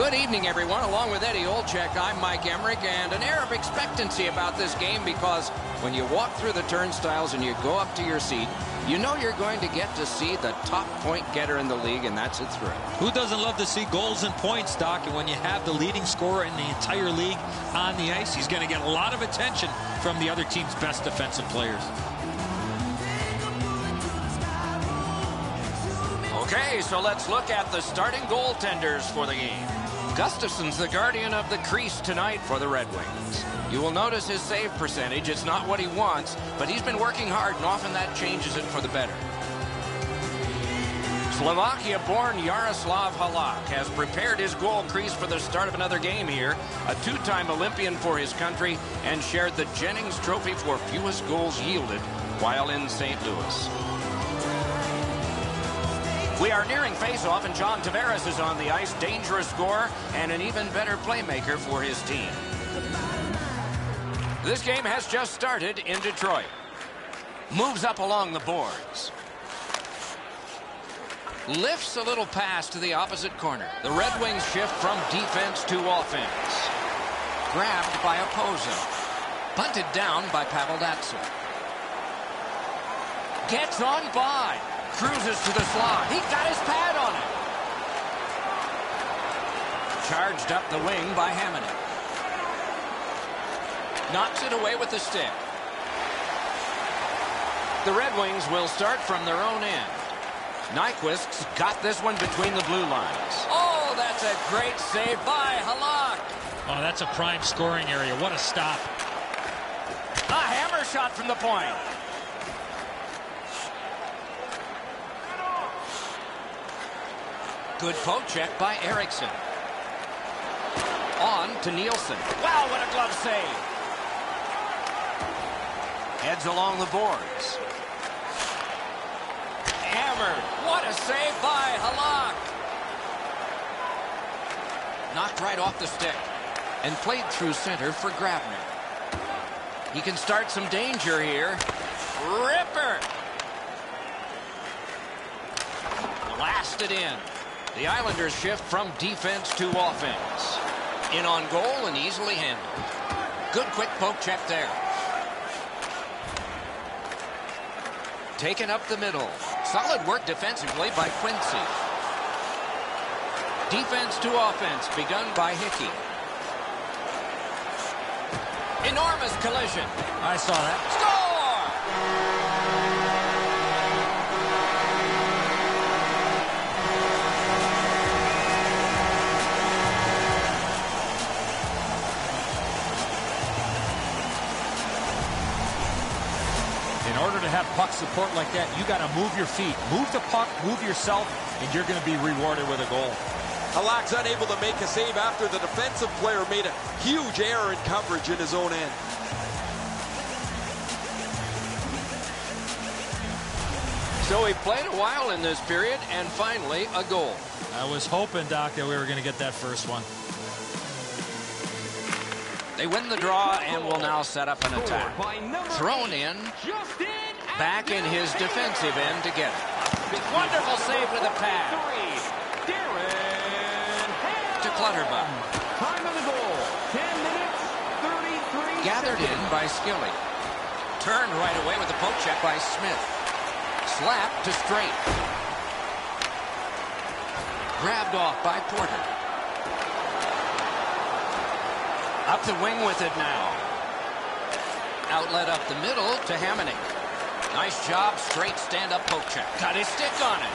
Good evening, everyone. Along with Eddie Olczyk, I'm Mike Emmerich, and an air of expectancy about this game because when you walk through the turnstiles and you go up to your seat, you know you're going to get to see the top point getter in the league, and that's a thrill. Who doesn't love to see goals and points, Doc? And when you have the leading scorer in the entire league on the ice, he's going to get a lot of attention from the other team's best defensive players. Okay, so let's look at the starting goaltenders for the game. Gustafson's the guardian of the crease tonight for the Red Wings. You will notice his save percentage. It's not what he wants, but he's been working hard, and often that changes it for the better. Slovakia-born Jaroslav Halak has prepared his goal crease for the start of another game here. A two-time Olympian for his country and shared the Jennings Trophy for fewest goals yielded while in St. Louis. We are nearing face-off, and John Tavares is on the ice. Dangerous scorer and an even better playmaker for his team. This game has just started in Detroit. Moves up along the boards. Lifts a little pass to the opposite corner. The Red Wings shift from defense to offense. Grabbed by Opozo. Bunted down by Pavel Datsyuk. Gets on by. Cruises to the slot. He got his pad on it. Charged up the wing by Hamonic. Knocks it away with the stick. The Red Wings will start from their own end. Nyquist's got this one between the blue lines. Oh, that's a great save by Halak. Oh, that's a prime scoring area. What a stop. A hammer shot from the point. Good poke check by Eriksson. On to Nielsen. Wow, what a glove save. Heads along the boards. Hammered. What a save by Halak. Knocked right off the stick. And played through center for Grabner. He can start some danger here. Ripper. Blasted in. The Islanders shift from defense to offense. In on goal and easily handled. Good quick poke check there. Taken up the middle. Solid work defensively by Quincy. Defense to offense begun by Hickey. Enormous collision. I saw that. Score! In order to have puck support like that, you got to move your feet, move the puck, move yourself, and you're going to be rewarded with a goal. Halak's unable to make a save after the defensive player made a huge error in coverage in his own end. So he played a while in this period, and finally a goal. I was hoping, Doc, that we were going to get that first one. They win the draw and will now set up an attack. Thrown in, back in his defensive end to get it. Wonderful save with a pad. To Clutterbuck. Time of the goal, 10 minutes, 33 Gathered in by Skilly. Turned right away with a poke check by Smith. Slapped to straight. Grabbed off by Porter. Up the wing with it now. Outlet up the middle to Hamonic. Nice job, straight stand-up poke check. Got his stick on it.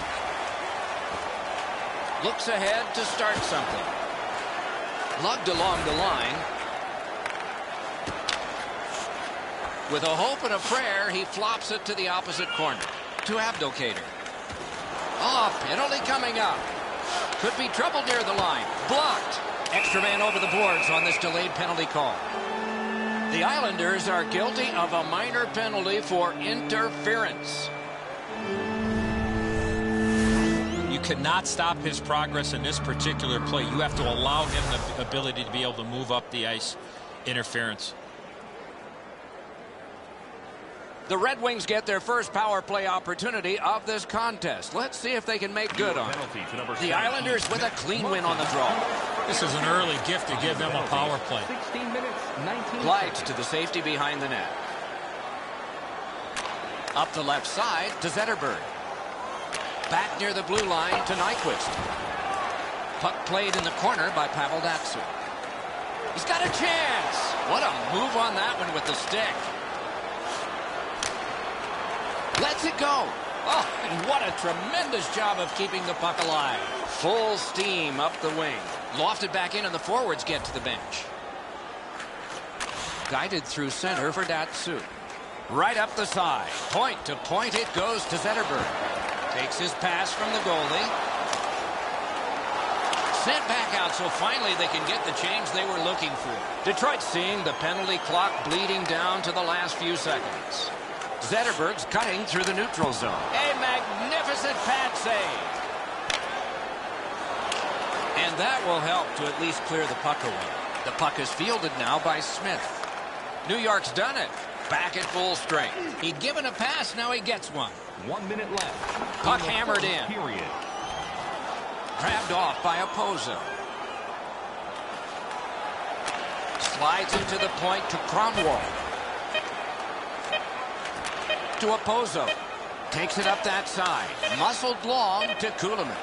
Looks ahead to start something. Lugged along the line. With a hope and a prayer, he flops it to the opposite corner. To Abdelkader. Oh, penalty coming up. Could be trouble near the line. Blocked. Extra man over the boards on this delayed penalty call. The Islanders are guilty of a minor penalty for interference. You cannot stop his progress in this particular play. You have to allow him the ability to be able to move up the ice. Interference. The Red Wings get their first power play opportunity of this contest. Let's see if they can make good on it. The Islanders with a clean win on the draw. This is an early gift to give them a power play. 16 minutes, 19 Glides to the safety behind the net. Up the left side to Zetterberg. Back near the blue line to Nyquist. Puck played in the corner by Pavel Datsyuk. He's got a chance. What a move on that one with the stick. Lets it go. Oh, and what a tremendous job of keeping the puck alive. Full steam up the wing. Lofted back in and the forwards get to the bench. Guided through center for Datsyuk. Right up the side. Point to point it goes to Zetterberg. Takes his pass from the goalie. Sent back out, so finally they can get the change they were looking for. Detroit seeing the penalty clock bleeding down to the last few seconds. Zetterberg's cutting through the neutral zone. A magnificent pad save. And that will help to at least clear the puck away. The puck is fielded now by Smith. New York's done it. Back at full strength. He'd given a pass, now he gets one. 1 minute left. Puck hammered in. Period. Grabbed off by Opposo. Slides into the point to Kronwall. To Opposo. Takes it up that side. Muscled long to Kulemin.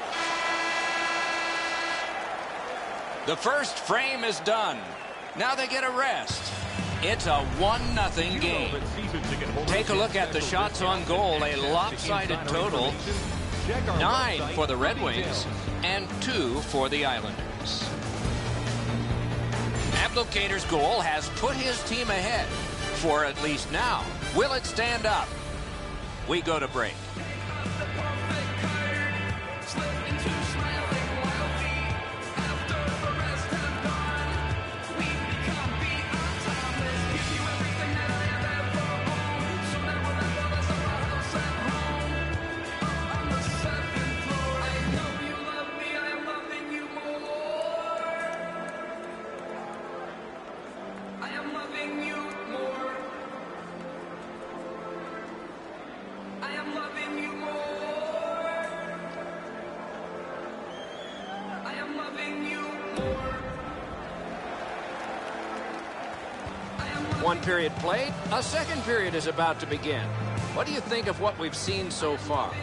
The first frame is done. Now they get a rest. It's a 1-0 game. Take a look at the shots on goal. A lopsided total. 9 for the Red Wings and 2 for the Islanders. Abdelkader's goal has put his team ahead for at least now. Will it stand up? We go to break. One period played, a second period is about to begin. What do you think of what we've seen so far?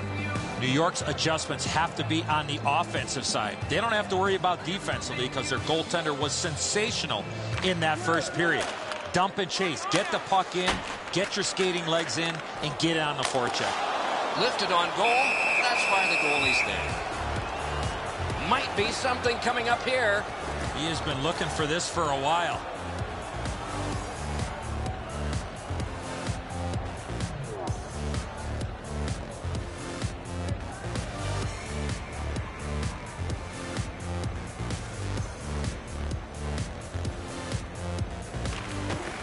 New York's adjustments have to be on the offensive side. They don't have to worry about defensively because their goaltender was sensational in that first period. Dump and chase. Get the puck in, get your skating legs in, and get it on the forecheck. Lifted on goal. That's why the goalie's there. Might be something coming up here. He has been looking for this for a while.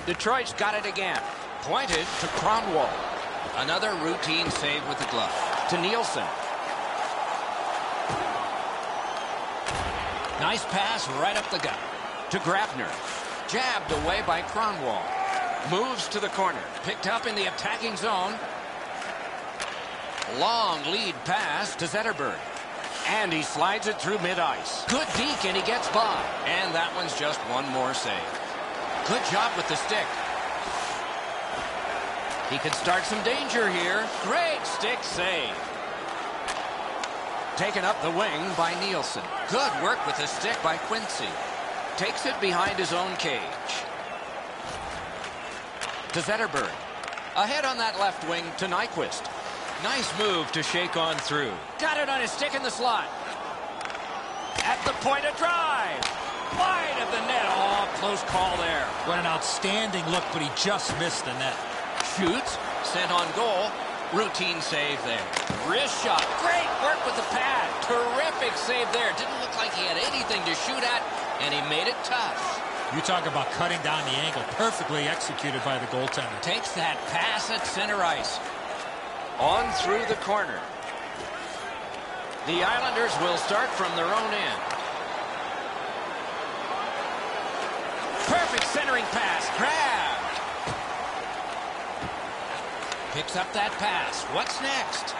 Detroit's got it again. Pointed to Kronwall. Another routine save with the glove. To Nielsen. Nice pass right up the gut. To Grabner. Jabbed away by Kronwall. Moves to the corner. Picked up in the attacking zone. Long lead pass to Zetterberg. And he slides it through mid-ice. Good deke, and he gets by. And that one's just one more save. Good job with the stick. He could start some danger here. Great stick save. Taken up the wing by Nielsen. Good work with the stick by Quincy. Takes it behind his own cage. To Zetterberg. Ahead on that left wing to Nyquist. Nice move to shake on through. Got it on his stick in the slot. At the point of drive. Wide of the net. Oh, close call there. What an outstanding look, but he just missed the net. Shoots. Sent on goal. Routine save there. Wrist shot. Great work with the pad. Terrific save there. Didn't look like he had anything to shoot at, and he made it tough. You talk about cutting down the angle. Perfectly executed by the goaltender. Takes that pass at center ice. On through the corner. The Islanders will start from their own end. Perfect centering pass. Grabbed. Picks up that pass. What's next?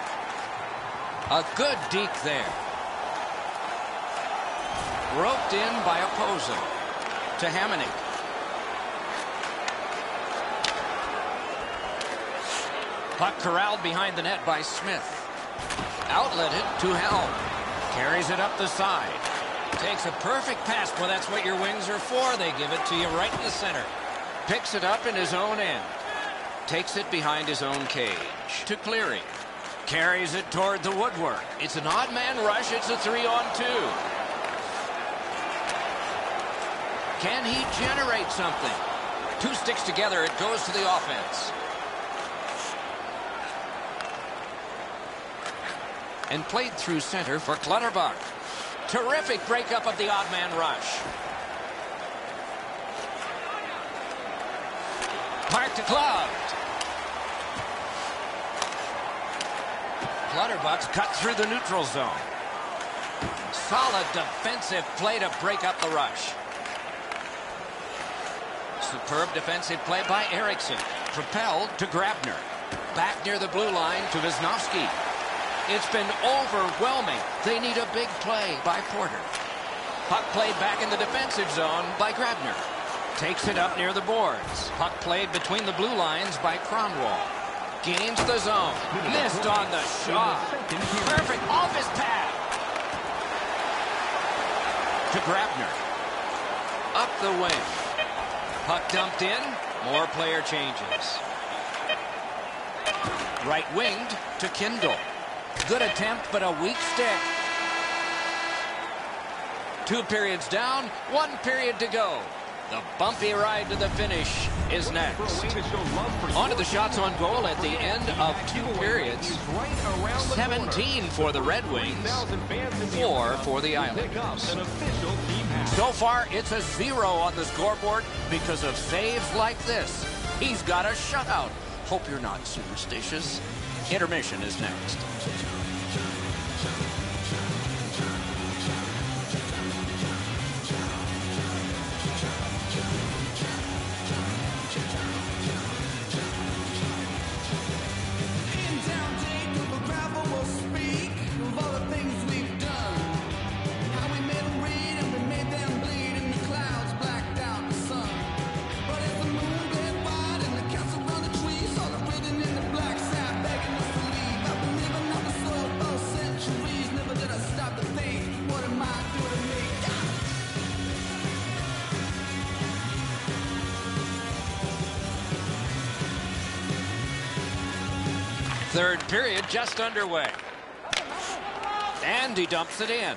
A good deke there. Roped in by Opposo. To Hamonic. Puck corralled behind the net by Smith. Outletted to Helm. Carries it up the side. Takes a perfect pass. Well, that's what your wings are for. They give it to you right in the center. Picks it up in his own end. Takes it behind his own cage. To Cleary. Carries it toward the woodwork. It's an odd man rush. It's a 3-on-2. Can he generate something? Two sticks together. It goes to the offense. And played through center for Clutterbuck. Terrific breakup of the odd man rush. Parked gloved. Clutterbuck's cut through the neutral zone. Solid defensive play to break up the rush. Superb defensive play by Eriksson. Propelled to Grabner. Back near the blue line to Wisnowski. It's been overwhelming. They need a big play by Porter. Puck played back in the defensive zone by Grabner. Takes it up near the boards. Puck played between the blue lines by Kronwall. Gains the zone. Missed on the shot. Perfect off his pad. To Grabner. Up the wing. Puck dumped in. More player changes. Right winged to Kindle. Good attempt, but a weak stick. 2 periods down, 1 period to go. The bumpy ride to the finish is next. On to the shots on goal at the end of 2 periods. 17 for the Red Wings, 4 for the Islanders. So far, it's a 0 on the scoreboard because of saves like this. He's got a shutout. Hope you're not superstitious. Intermission is next. Third period just underway. And he dumps it in.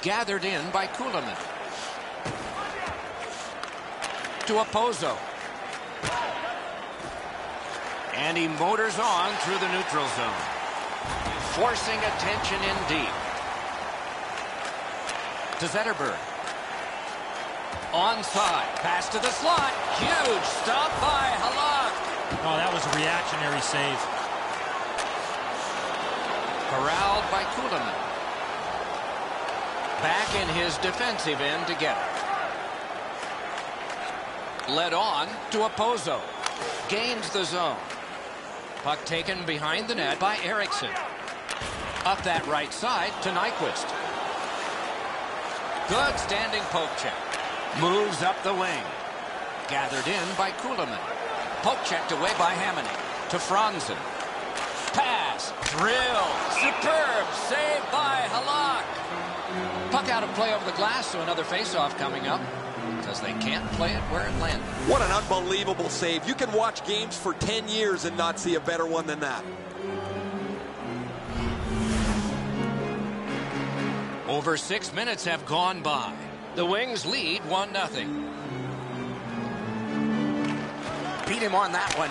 Gathered in by Kuhlman. To Opposo. And he motors on through the neutral zone. Forcing attention in deep. To Zetterberg. Onside. Pass to the slot. Huge stop by Halak. Oh, that was a reactionary save. Corralled by Kuhlman. Back in his defensive end to get it. Led on to Opposo. Gains the zone. Puck taken behind the net by Eriksson. Up that right side to Nyquist. Good standing poke check. Moves up the wing. Gathered in by Kuhlman. Poke checked away by Hamonic. To Franzen. Pass. Drill. Superb save by Halak. Puck out of play over the glass, so another faceoff coming up. Because they can't play it where it landed. What an unbelievable save. You can watch games for 10 years and not see a better one than that. Over 6 minutes have gone by. The Wings lead 1-0. Beat him on that one.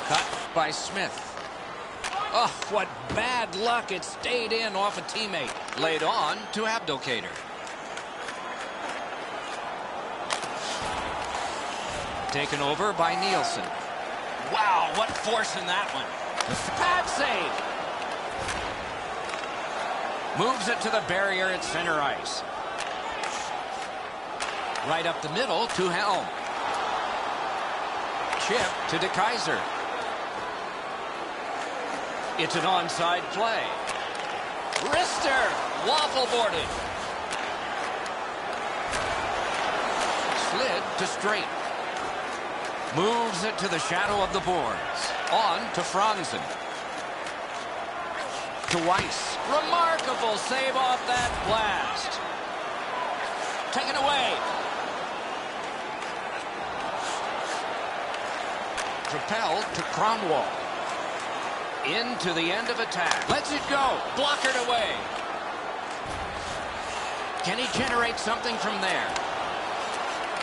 Cut by Smith. Oh, what bad luck. It stayed in off a teammate. Laid on to Abdelkader. Taken over by Nielsen. Wow, what force in that one. Pad save. Moves it to the barrier at center ice. Right up the middle to Helm. Chip to DeKaiser. It's an onside play. Wrister, waffle boarded. Slid to straight. Moves it to the shadow of the boards. On to Franzen. To Weiss. Remarkable save off that blast. Taken away. Propelled to Kronwall. Into the end of attack. Lets it go. Blockered away. Can he generate something from there?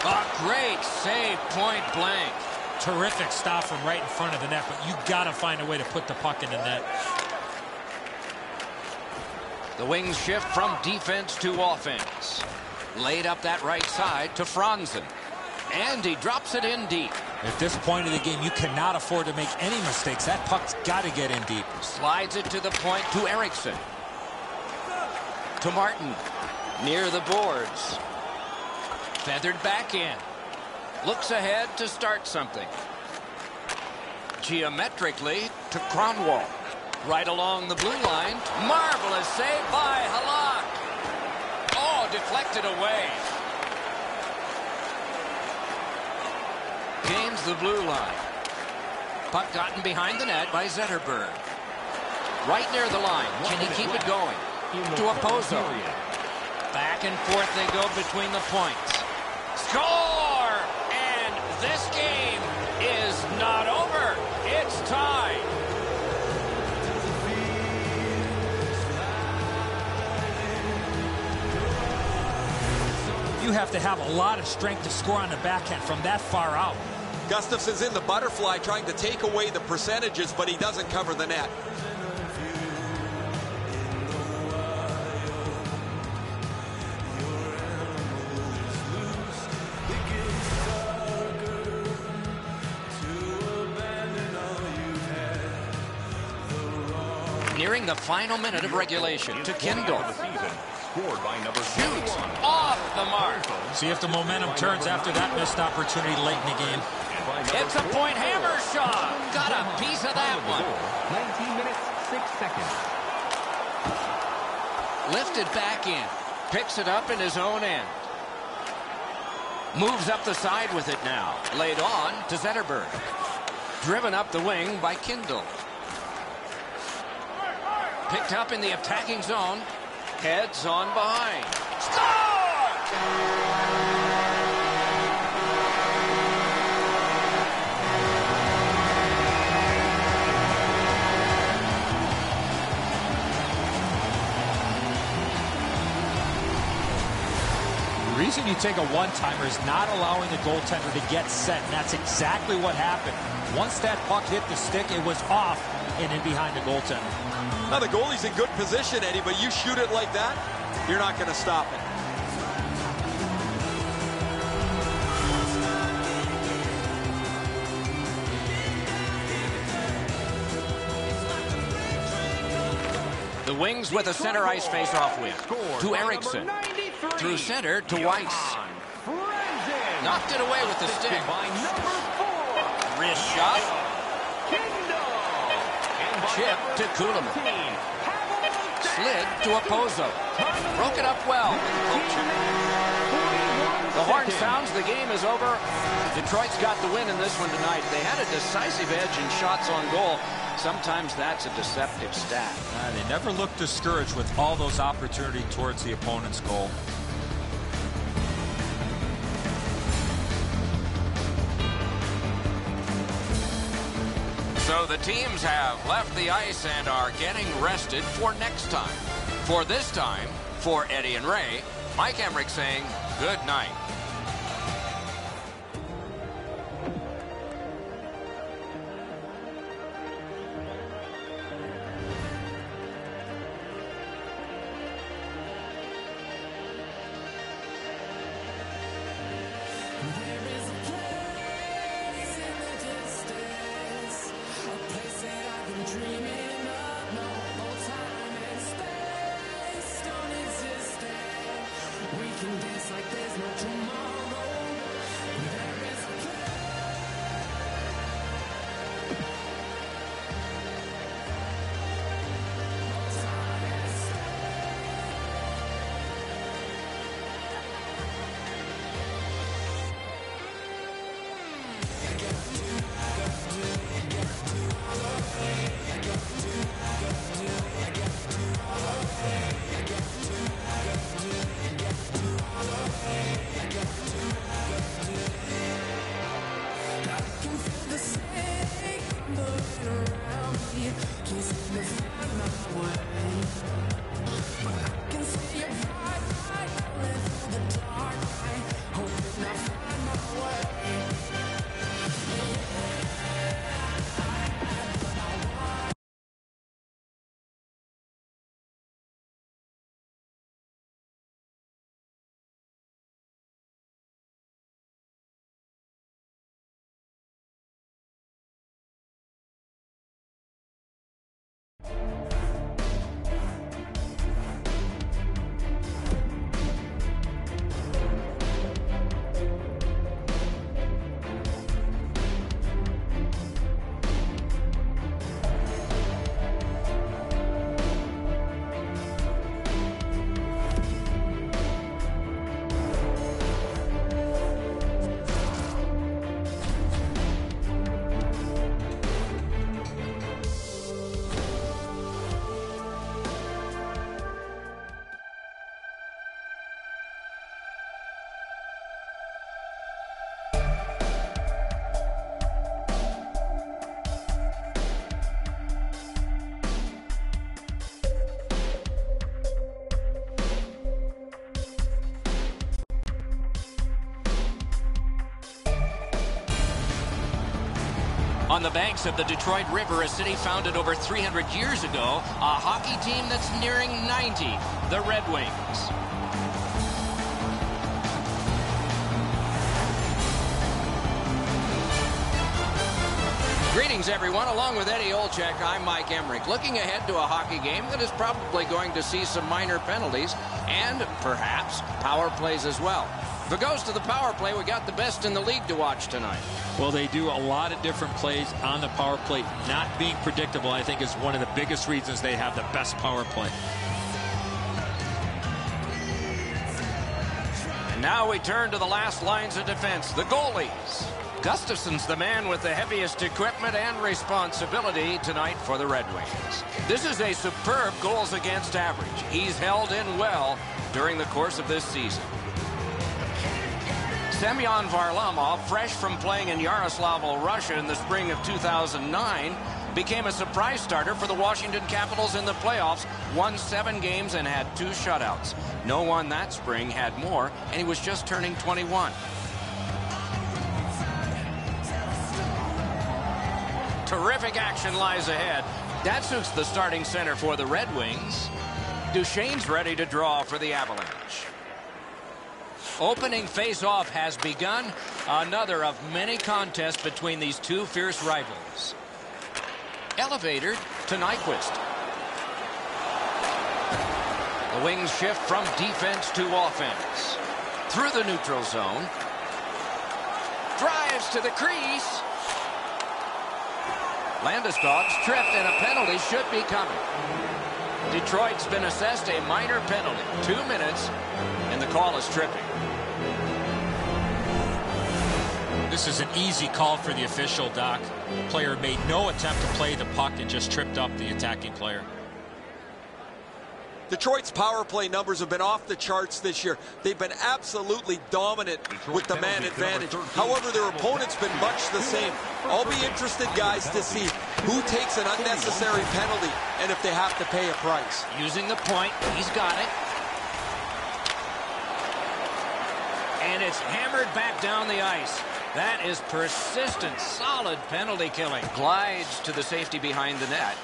A great save, point blank. Terrific stop from right in front of the net, but you got to find a way to put the puck in the net. The Wings shift from defense to offense. Laid up that right side to Franzen. And he drops it in deep. At this point of the game, you cannot afford to make any mistakes. That puck's got to get in deep. Slides it to the point to Eriksson. To Martin. Near the boards. Feathered back in. Looks ahead to start something. Geometrically to Kronwall. Right along the blue line. Marvelous save by Halak. Oh, deflected away. Gains the blue line. Puck gotten behind the net by Zetterberg. Right near the line. Can he keep it going? To Opozo. Back and forth they go between the points. Score! And this game is not over. It's tied. You have to have a lot of strength to score on the backhand from that far out. Gustafson's in the butterfly trying to take away the percentages, but he doesn't cover the net. Nearing the final minute of regulation to Kindle. Scored by number Shoots off the mark. See if the momentum turns after that missed opportunity late in the game. It's a point hammer shot. Got a piece of that one. 19 minutes, 6 seconds. Lifted back in. Picks it up in his own end. Moves up the side with it now. Laid on to Zetterberg. Driven up the wing by Kindle. Picked up in the attacking zone. Heads on behind. Score! The reason you take a one-timer is not allowing the goaltender to get set, and that's exactly what happened. Once that puck hit the stick, it was off and in behind the goaltender. Now the goalie's in good position, Eddie, but you shoot it like that, you're not going to stop it. The Wings with a center ice face-off win. To Eriksson. Through center to Weiss. Knocked it away with the stick. Wrist shot. Chip to Kuhlman. Slid to Opozo. Broke it up well. The horn sounds. The game is over. Detroit's got the win in this one tonight. They had a decisive edge in shots on goal. Sometimes that's a deceptive stat. They never looked discouraged with all those opportunities towards the opponent's goal. So the teams have left the ice and are getting rested for next time. For this time, for Eddie and Ray, Mike Emmerich saying good night. We can dance like there's no tomorrow. On the banks of the Detroit River, a city founded over 300 years ago, a hockey team that's nearing 90, the Red Wings. Greetings, everyone. Along with Eddie Olczyk, I'm Mike Emmerich. Looking ahead to a hockey game that is probably going to see some minor penalties and perhaps power plays as well. If it goes to the power play, we got the best in the league to watch tonight. Well, they do a lot of different plays on the power play. Not being predictable, I think, is one of the biggest reasons they have the best power play. And now we turn to the last lines of defense, the goalies. Gustafson's the man with the heaviest equipment and responsibility tonight for the Red Wings. This is a superb goals against average. He's held in well during the course of this season. Semyon Varlamov, fresh from playing in Yaroslavl, Russia in the spring of 2009, became a surprise starter for the Washington Capitals in the playoffs, won 7 games and had 2 shutouts. No one that spring had more, and he was just turning 21. Terrific action lies ahead. Datsuk's the starting center for the Red Wings. Duchesne's ready to draw for the Avalanche. Opening face-off has begun. Another of many contests between these two fierce rivals. Elevator to Nyquist. The Wings shift from defense to offense. Through the neutral zone. Drives to the crease. Landeskog's tripped and a penalty should be coming. Detroit's been assessed a minor penalty. 2 minutes and the call is tripping. This is an easy call for the official, Doc. Player made no attempt to play the puck and just tripped up the attacking player. Detroit's power play numbers have been off the charts this year. They've been absolutely dominant with the man advantage. However, their opponent's been much the same. I'll be interested, guys, to see who takes an unnecessary penalty and if they have to pay a price. Using the point, he's got it. And it's hammered back down the ice. That is persistent, solid penalty killing. Glides to the safety behind the net.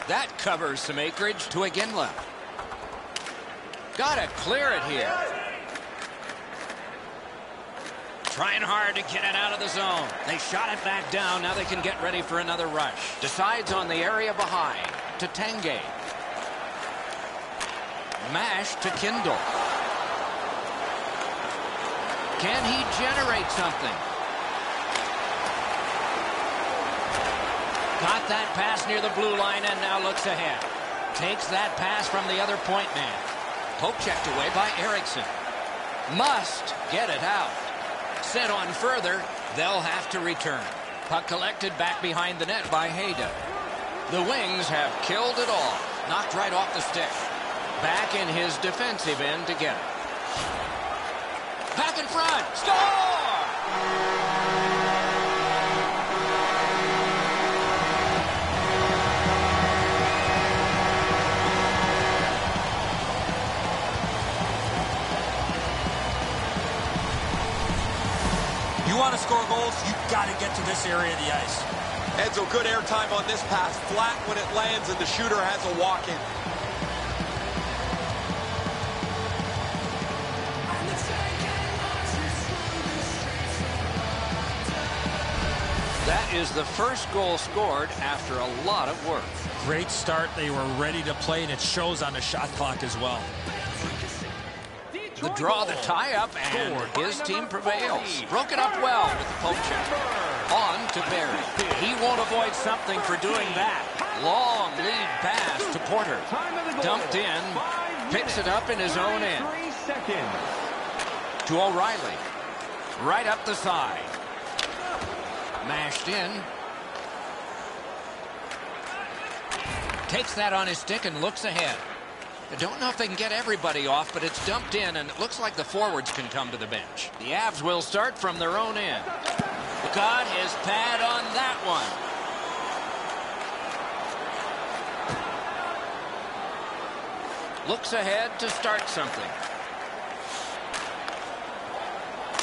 That covers some acreage to Iginla. Gotta clear it here. Trying hard to get it out of the zone. They shot it back down. Now they can get ready for another rush. Decides on the area behind to Tanguay. Mash to Kindle. Can he generate something? Got that pass near the blue line and now looks ahead. Takes that pass from the other point man. Poke checked away by Eriksson. Must get it out. Sent on further, they'll have to return. Puck collected back behind the net by Hayda. The Wings have killed it all. Knocked right off the stick. Back in his defensive end to get it. Back in front. Score! You want to score goals, you've got to get to this area of the ice. Edzo, good airtime on this pass. Flat when it lands and the shooter has a walk-in. That is the first goal scored after a lot of work. Great start. They were ready to play, and it shows on the shot clock as well. The draw, the tie-up, and his team prevails. Broke it up well with the poke check. On to Barry. He won't avoid something for doing that. Long lead pass to Porter. Dumped in. Picks it up in his own end. To O'Reilly. Right up the side. Mashed in. Takes that on his stick and looks ahead. I don't know if they can get everybody off, but it's dumped in, and it looks like the forwards can come to the bench. The Avs will start from their own end. Got his pad on that one. Looks ahead to start something.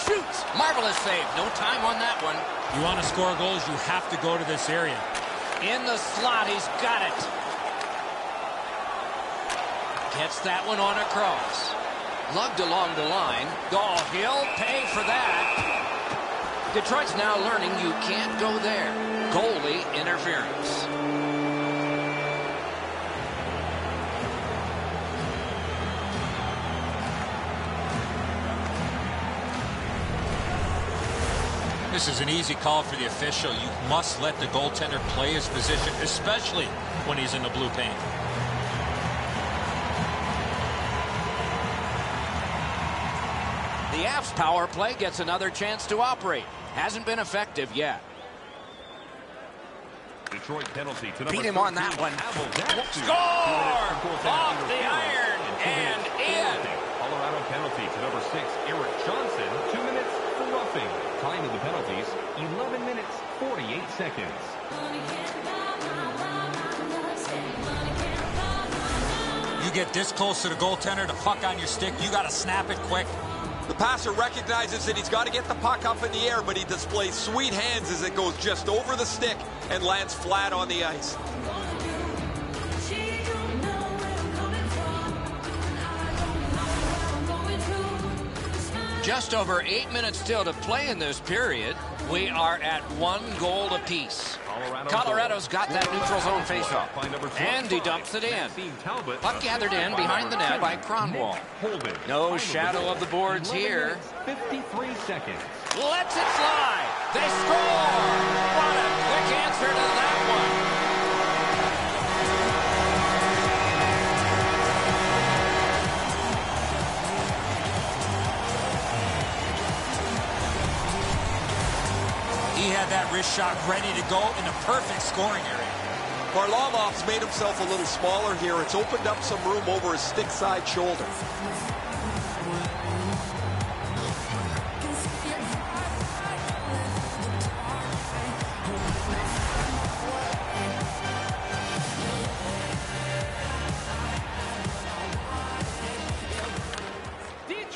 Shoots! Shoots. Marvelous save. No time on that one. You want to score goals, you have to go to this area. In the slot, he's got it. Gets that one on across. Lugged along the line. Oh, he'll pay for that. Detroit's now learning you can't go there. Goalie interference. This is an easy call for the official. You must let the goaltender play his position, especially when he's in the blue paint. The Avs power play gets another chance to operate. Hasn't been effective yet. Detroit penalty to number Beat him on that one. Score! Off the iron and in. Colorado penalty to number 6, Eric Johnson. 2 minutes for roughing. Time of the penalties, 11 minutes, 48 seconds. You get this close to the goaltender, the puck on your stick, you got to snap it quick. The passer recognizes that he's got to get the puck up in the air, but he displays sweet hands as it goes just over the stick and lands flat on the ice. Just over 8 minutes still to play in this period. We are at 1 goal apiece. Colorado's got that neutral zone faceoff. And he dumps it in. Puck gathered in behind the net by Cronwall. No shadow of the boards here. 53 seconds. Lets it fly. They score. What a quick answer to that one. He had that wrist shot ready to go in the perfect scoring area. Varlamov's made himself a little smaller here. It's opened up some room over his stick side shoulder.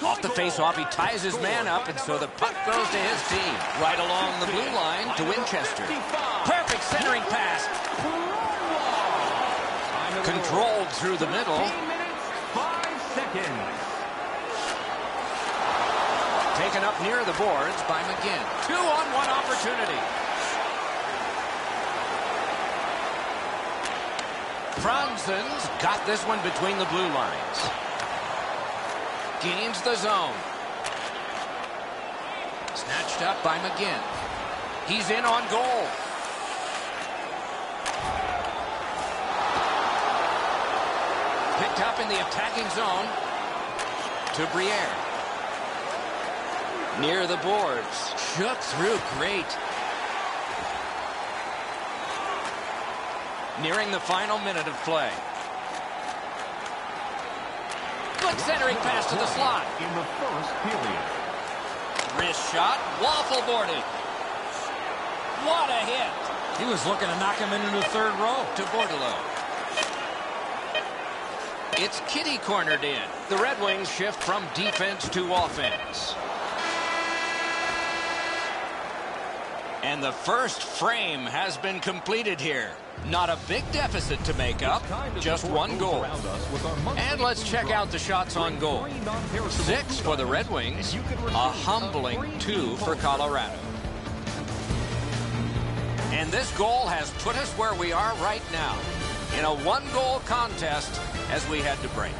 Off the face-off, he ties his man up, and so the puck goes to his team. Right along the blue line to Winchester. Perfect centering pass. Controlled through the middle. 5 seconds. Taken up near the boards by McGinn. 2-on-1 opportunity. Franzen's got this one between the blue lines. Gains the zone. Snatched up by McGinn. He's in on goal. Picked up in the attacking zone to Briere. Near the boards. Shook through great. Nearing the final minute of play. Good centering pass to the slot. In the first period. Wrist shot, waffle boarded. What a hit. He was looking to knock him into the third row. To Bordelot. It's Kitty cornered in. The Red Wings shift from defense to offense. And the first frame has been completed here. Not a big deficit to make up, just 1 goal. And let's check out the shots on goal. 6 for the Red Wings, a humbling 2 for Colorado. And this goal has put us where we are right now, in a 1-goal contest as we head to break.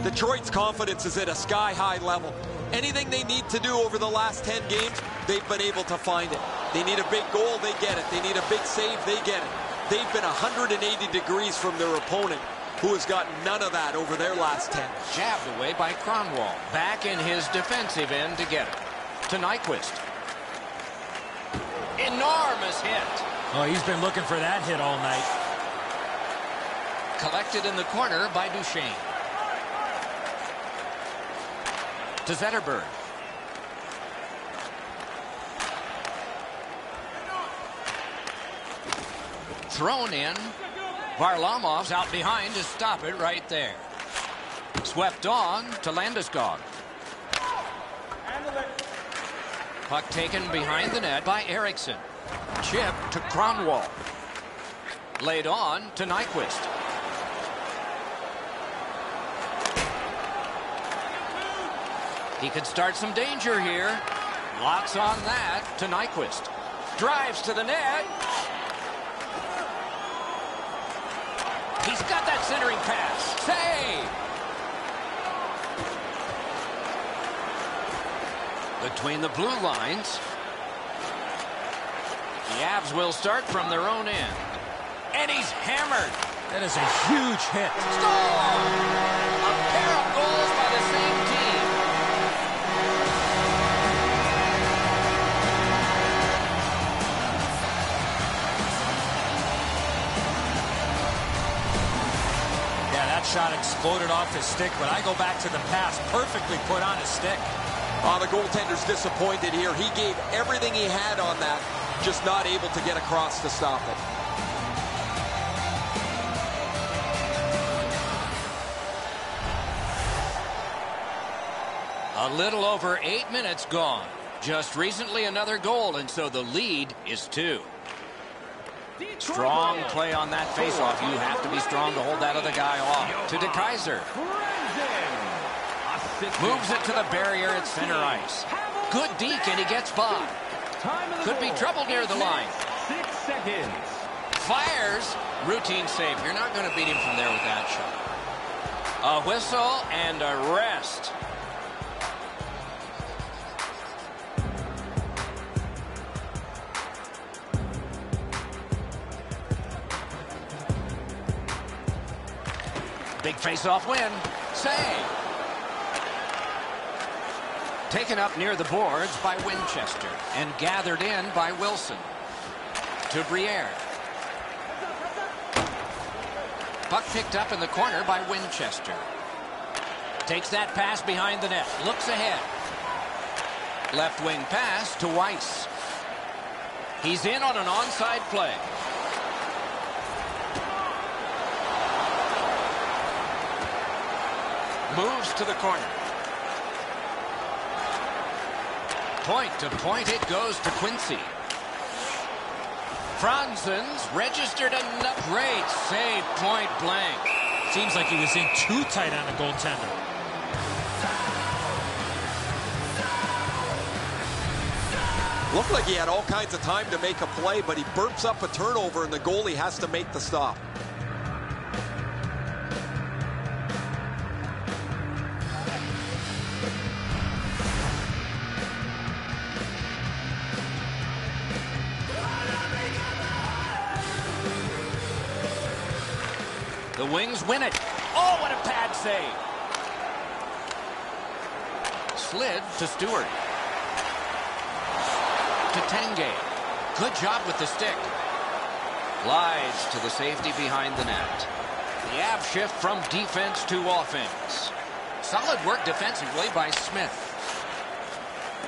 Detroit's confidence is at a sky-high level. Anything they need to do over the last 10 games, they've been able to find it. They need a big goal, they get it. They need a big save, they get it. They've been 180 degrees from their opponent. who has gotten none of that over their last 10. Jabbed away by Cronwall. Back in his defensive end to get it. To Nyquist. Enormous hit. Oh, he's been looking for that hit all night. Collected in the corner by Duchesne. To Zetterberg. Thrown in. Varlamov's out behind to stop it right there. Swept on to Landeskog. Puck taken behind the net by Eriksson. Chip to Cronwall. Laid on to Nyquist. He could start some danger here. Lots on that to Nyquist. Drives to the net. He's got that centering pass. Save! Between the blue lines. The Avs will start from their own end. And he's hammered. That is a huge hit. Score! A pair of goals by the same team. Yeah, that shot exploded off his stick, but I go back to the pass. Perfectly put on his stick. The goaltender's disappointed here. He gave everything he had on that, just not able to get across to stop it. A little over 8 minutes gone. Just recently another goal, and so the lead is 2. Strong play on that faceoff. You have to be strong to hold that other guy off. To DeKaiser. Moves it to the barrier at center ice. Good deke, and he gets by. Could be trouble near the line. 6 seconds. Fires. Routine save. You're not going to beat him from there with that shot. A whistle and a rest. Big face-off win. Save. Taken up near the boards by Winchester and gathered in by Wilson. To Briere. Puck picked up in the corner by Winchester. Takes that pass behind the net. Looks ahead. Left wing pass to Weiss. He's in on an onside play. Moves to the corner. Point to point it goes to Quincy. Franzen's registered a great save, point blank. Seems like he was in too tight on the goaltender. Looked like he had all kinds of time to make a play, but he burps up a turnover and the goalie has to make the stop. The Wings win it. Oh, what a pad save. Slid to Stewart. To Tenge. Good job with the stick. Glides to the safety behind the net. The Avs shift from defense to offense. Solid work defensively by Smith.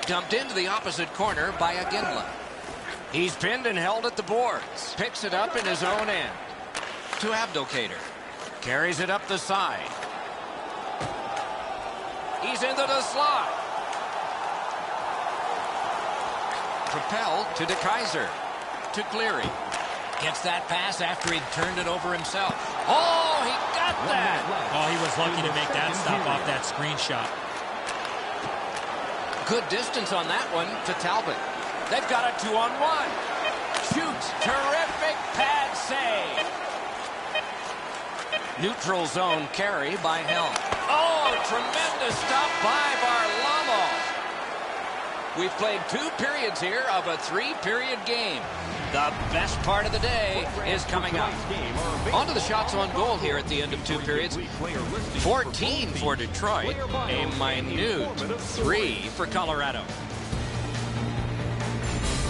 Dumped into the opposite corner by Aginla. He's pinned and held at the boards. Picks it up in his own end. To Abdelkader. Carries it up the side. He's into the slot. Propelled to DeKaiser. To Cleary. Gets that pass after he'd turned it over himself. Oh, he got that. Oh, he was lucky to make that stop off that screenshot. Good distance on that one to Talbot. They've got a 2-on-1. Shoots. Terrific pad save. Neutral zone carry by Helm. Oh, tremendous stop by Varlamov. We've played 2 periods here of a 3-period game. The best part of the day is coming up. On to the shots on goal here at the end of 2 periods. 14 for Detroit, a minute 3 for Colorado.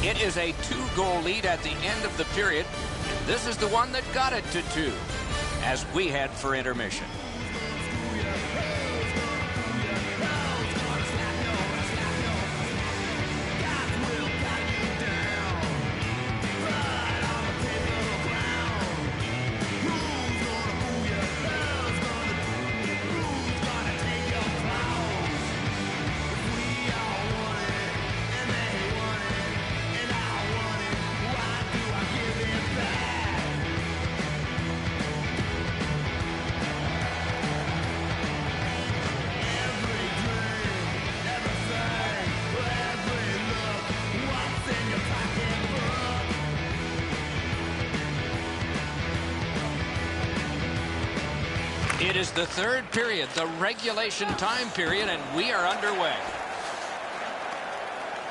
It is a 2-goal lead at the end of the period. This is the one that got it to 2 as we head for intermission. It is the 3rd period, the regulation time period, and we are underway.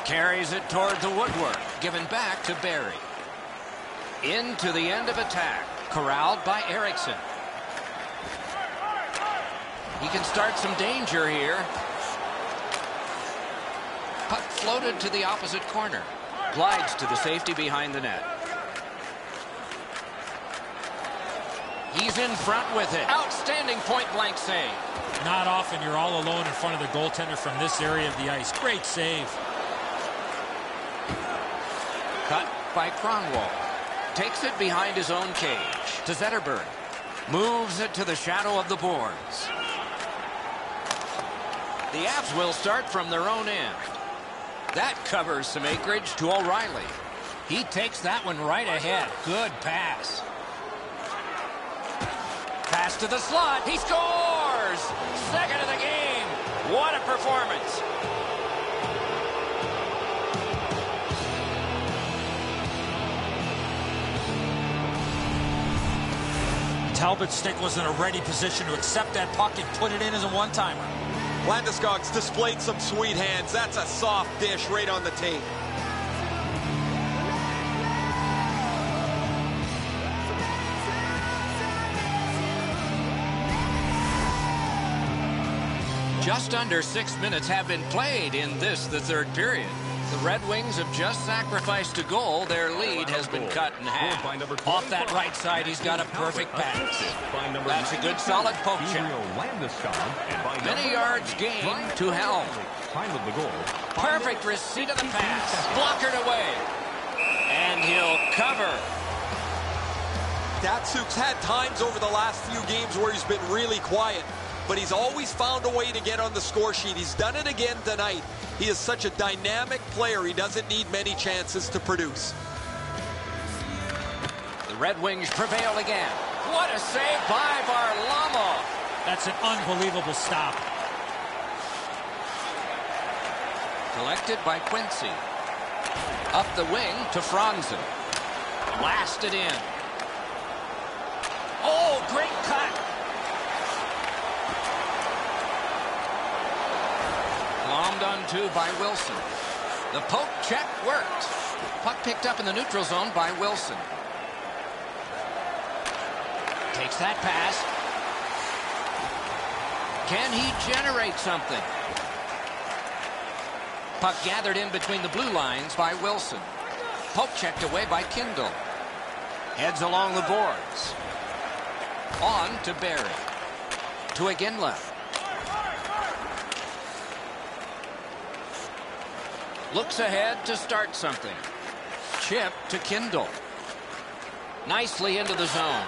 Carries it toward the woodwork, given back to Barry. Into the end of attack, corralled by Erickson. He can start some danger here. Puck floated to the opposite corner. Glides to the safety behind the net. He's in front with it. Outstanding point-blank save. Not often you're all alone in front of the goaltender from this area of the ice. Great save. Cut by Kronwall. Takes it behind his own cage to Zetterberg. Moves it to the shadow of the boards. The Avs will start from their own end. That covers some acreage to O'Reilly. He takes that one right ahead. Good pass. Pass to the slot. He scores! Second of the game. What a performance. Talbot's stick was in a ready position to accept that puck and put it in as a one-timer. Landeskog's displayed some sweet hands. That's a soft dish right on the tape. Just under 6 minutes have been played in this, the 3rd period. The Red Wings have just sacrificed a goal. Their lead has been cut in half. Off that right side, he's got a perfect pass. That's a good solid poke check. Many yards gained to Helm. Perfect receipt of the pass. Blockered away. And he'll cover. Datsuk's had times over the last few games where he's been really quiet, but he's always found a way to get on the score sheet. He's done it again tonight. He is such a dynamic player. He doesn't need many chances to produce. The Red Wings prevail again. What a save by Varlamov. That's an unbelievable stop. Collected by Quincy. Up the wing to Franzen. Blasted in. Oh, great cut. Glommed onto by Wilson. The poke check worked. Puck picked up in the neutral zone by Wilson. Takes that pass. Can he generate something? Puck gathered in between the blue lines by Wilson. Poke checked away by Kindle. Heads along the boards. On to Barry. To Iginla. Looks ahead to start something. Chip to Kindle. Nicely into the zone.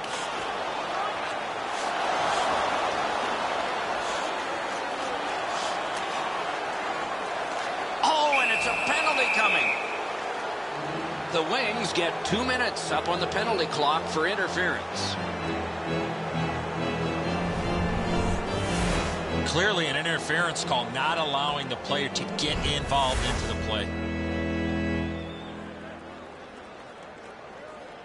Oh, and it's a penalty coming. The Wings get 2 minutes up on the penalty clock for interference. Clearly an interference call, not allowing the player to get involved into the play.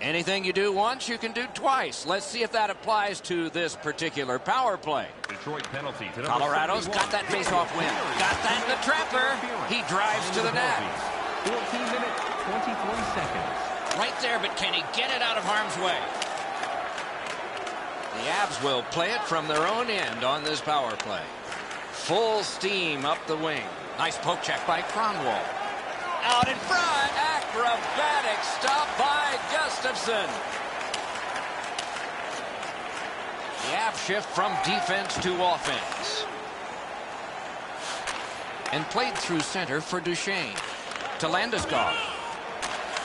Anything you do once, you can do twice. Let's see if that applies to this particular power play. Detroit penalty to Colorado's got that face-off win. Got that in the trapper. He drives to the net. 14 minutes, 23 seconds. Right there, but can he get it out of harm's way? The Avs will play it from their own end on this power play. Full steam up the wing. Nice poke check by Kronwall. Out in front, acrobatic stop by Gustafsson. The Avs shift from defense to offense. And played through center for Duchesne. To Landeskog.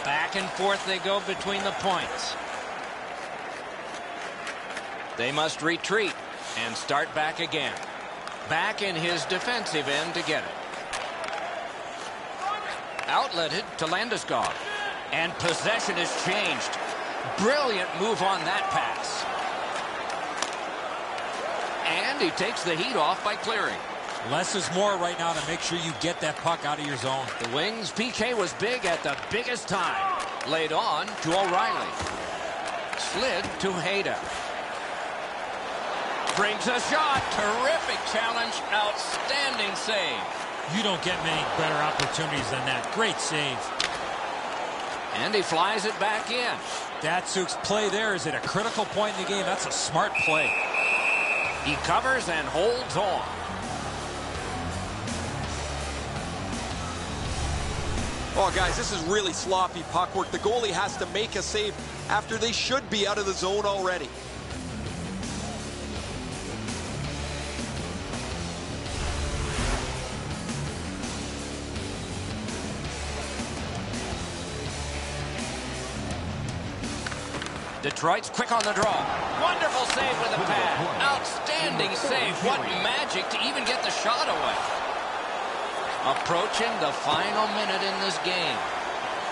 Back and forth they go between the points. They must retreat and start back again. Back in his defensive end to get it. Outletted to Landeskog. And possession is changed. Brilliant move on that pass. And he takes the heat off by clearing. Less is more right now to make sure you get that puck out of your zone. The Wings' PK was big at the biggest time. Laid on to O'Reilly. Slid to Hayda. Brings a shot. Terrific challenge. Outstanding save. You don't get many better opportunities than that. Great save. And he flies it back in. Datsuk's play there is at a critical point in the game. That's a smart play. He covers and holds on. Oh, guys, this is really sloppy puck work. The goalie has to make a save after they should be out of the zone already. Detroit's quick on the draw. Wonderful save with a pad. Outstanding save. What magic to even get the shot away. Approaching the final minute in this game.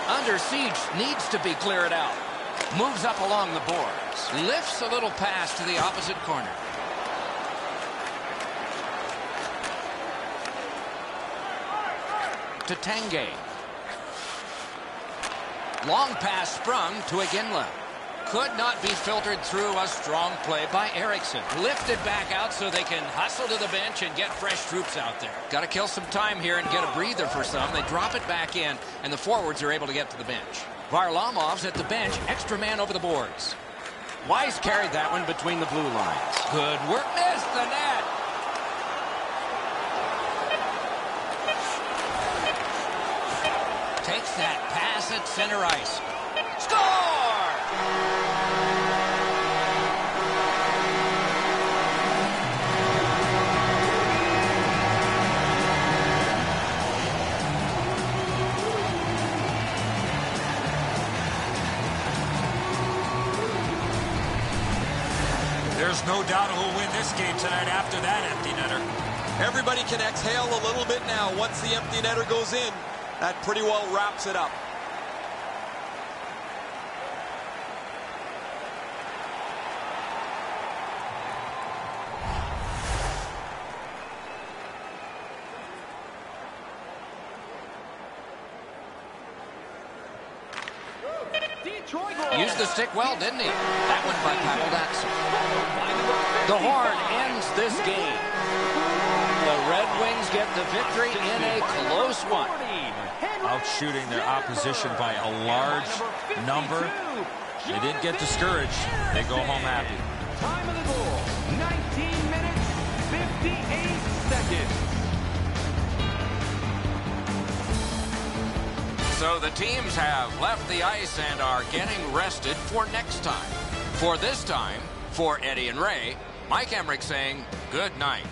Under siege, needs to be cleared out. Moves up along the boards. Lifts a little pass to the opposite corner. To Tanguay. Long pass sprung to Iginla. Could not be filtered through. A strong play by Eriksson. Lifted back out so they can hustle to the bench and get fresh troops out there. Got to kill some time here and get a breather for some. They drop it back in, and the forwards are able to get to the bench. Varlamov's at the bench. Extra man over the boards. Weiss carried that one between the blue lines. Good work. Missed the net. Takes that pass at center ice. Score! There's no doubt who'll win this game tonight after that empty netter. Everybody can exhale a little bit now. Once the empty netter goes in, that pretty well wraps it up. Used the stick well, didn't he? That one by Pavel Datsyuk. The horn ends this game. The Red Wings get the victory in a close one. Out shooting their opposition by a large number. They didn't get discouraged. They go home happy. Time of the goal, 19 minutes, 58 seconds. So the teams have left the ice and are getting rested for next time. For this time, for Eddie and Ray, Mike Emmerich saying good night.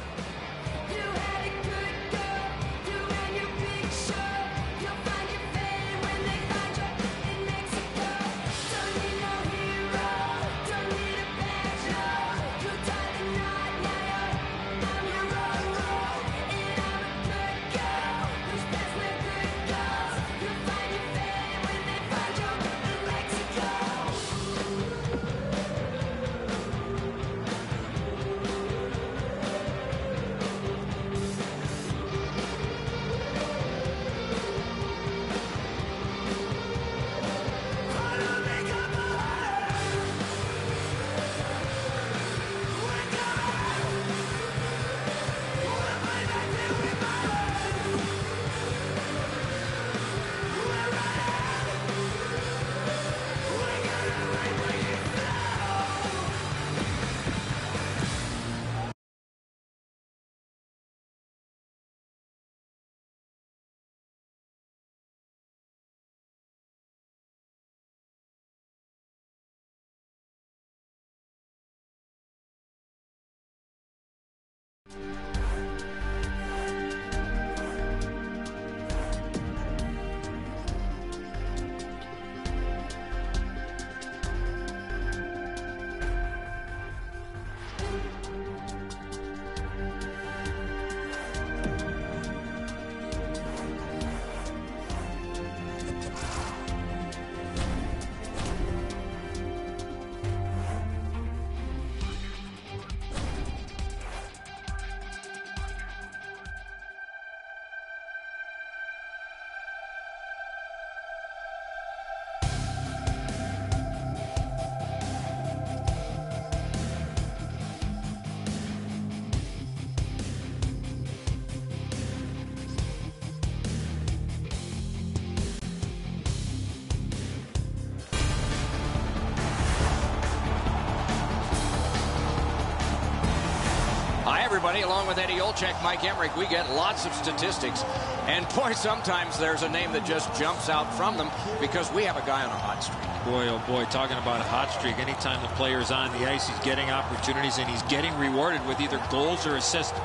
Hi, everybody. Along with Eddie Olczyk, Mike Emmerich, we get lots of statistics. And, boy, sometimes there's a name that just jumps out from them because we have a guy on a hot streak. Boy, oh boy, talking about a hot streak. Anytime the player's on the ice, he's getting opportunities, and he's getting rewarded with either goals or assists.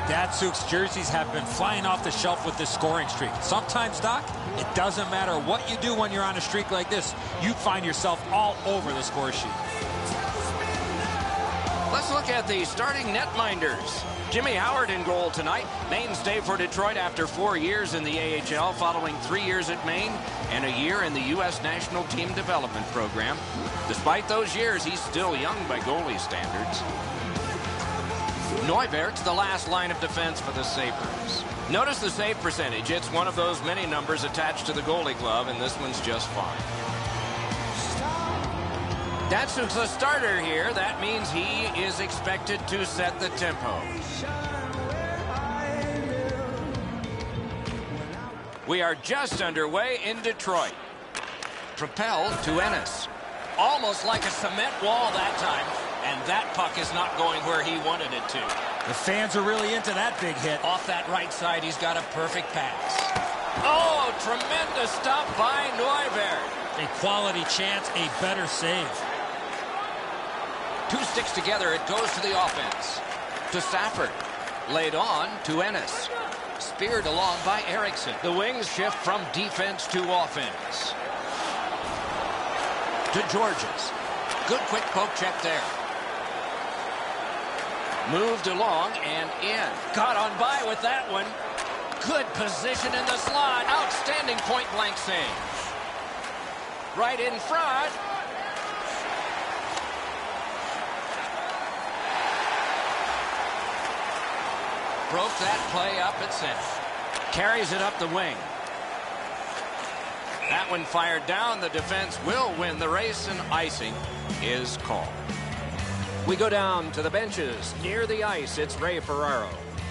Datsuk's jerseys have been flying off the shelf with this scoring streak. Sometimes, Doc, it doesn't matter what you do when you're on a streak like this. You find yourself all over the score sheet. Let's look at the starting netminders. Jimmy Howard in goal tonight. Mainstay for Detroit after 4 years in the AHL, following 3 years at Maine and a year in the U.S. National Team Development Program. Despite those years, he's still young by goalie standards. Neubert's the last line of defense for the Sabres. Notice the save percentage. It's one of those many numbers attached to the goalie glove, and this one's just fine. Datsuk's a starter here. That means he is expected to set the tempo. We are just underway in Detroit. Propelled to Ennis. Almost like a cement wall that time. And that puck is not going where he wanted it to. The fans are really into that big hit. Off that right side, he's got a perfect pass. Oh, tremendous stop by Neubert. A quality chance, a better save. Two sticks together, it goes to the offense. To Stafford. Laid on to Ennis. Speared along by Eriksson. The wings shift from defense to offense. To Georges. Good quick poke check there. Moved along and in. Got on by with that one. Good position in the slot. Outstanding point-blank save. Right in front. Broke that play up at center. Carries it up the wing. That one fired down. The defense will win the race, and icing is called. We go down to the benches. Near the ice, it's Ray Ferraro.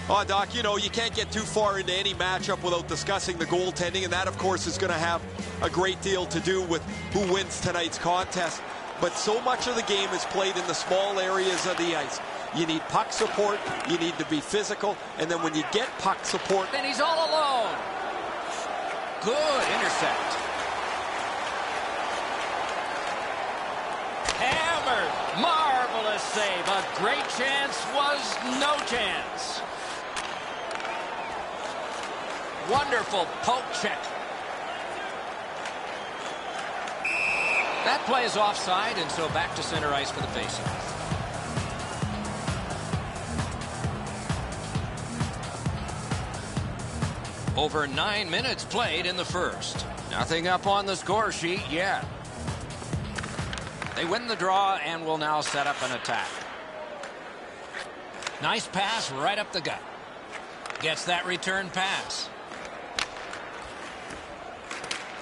Oh, Doc, you know, you can't get too far into any matchup without discussing the goaltending, and that, of course, is going to have a great deal to do with who wins tonight's contest. But so much of the game is played in the small areas of the ice. You need puck support, you need to be physical, and then when you get puck support... And he's all alone. Good intercept. Hammered. Marvelous save. A great chance was no chance. Wonderful poke check. That play is offside, and so back to center ice for the faceoff. Over 9 minutes played in the first. Nothing up on the score sheet yet. They win the draw and will now set up an attack. Nice pass right up the gut. Gets that return pass.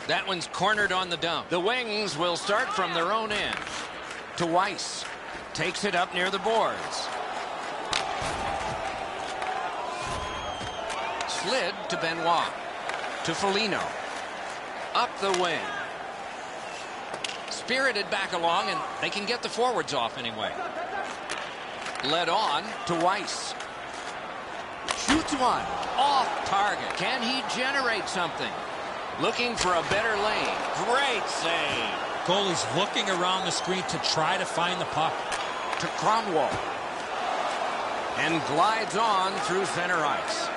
That one's cornered on the dump. The Wings will start from their own end. To Weiss. Takes it up near the boards. Slid to Benoit. To Foligno. Up the wing. Spirited back along, and they can get the forwards off anyway. Led on to Weiss. Shoots one. Off target. Can he generate something? Looking for a better lane. Great save. Goalie's looking around the screen to try to find the puck. To Cromwell. And glides on through center ice.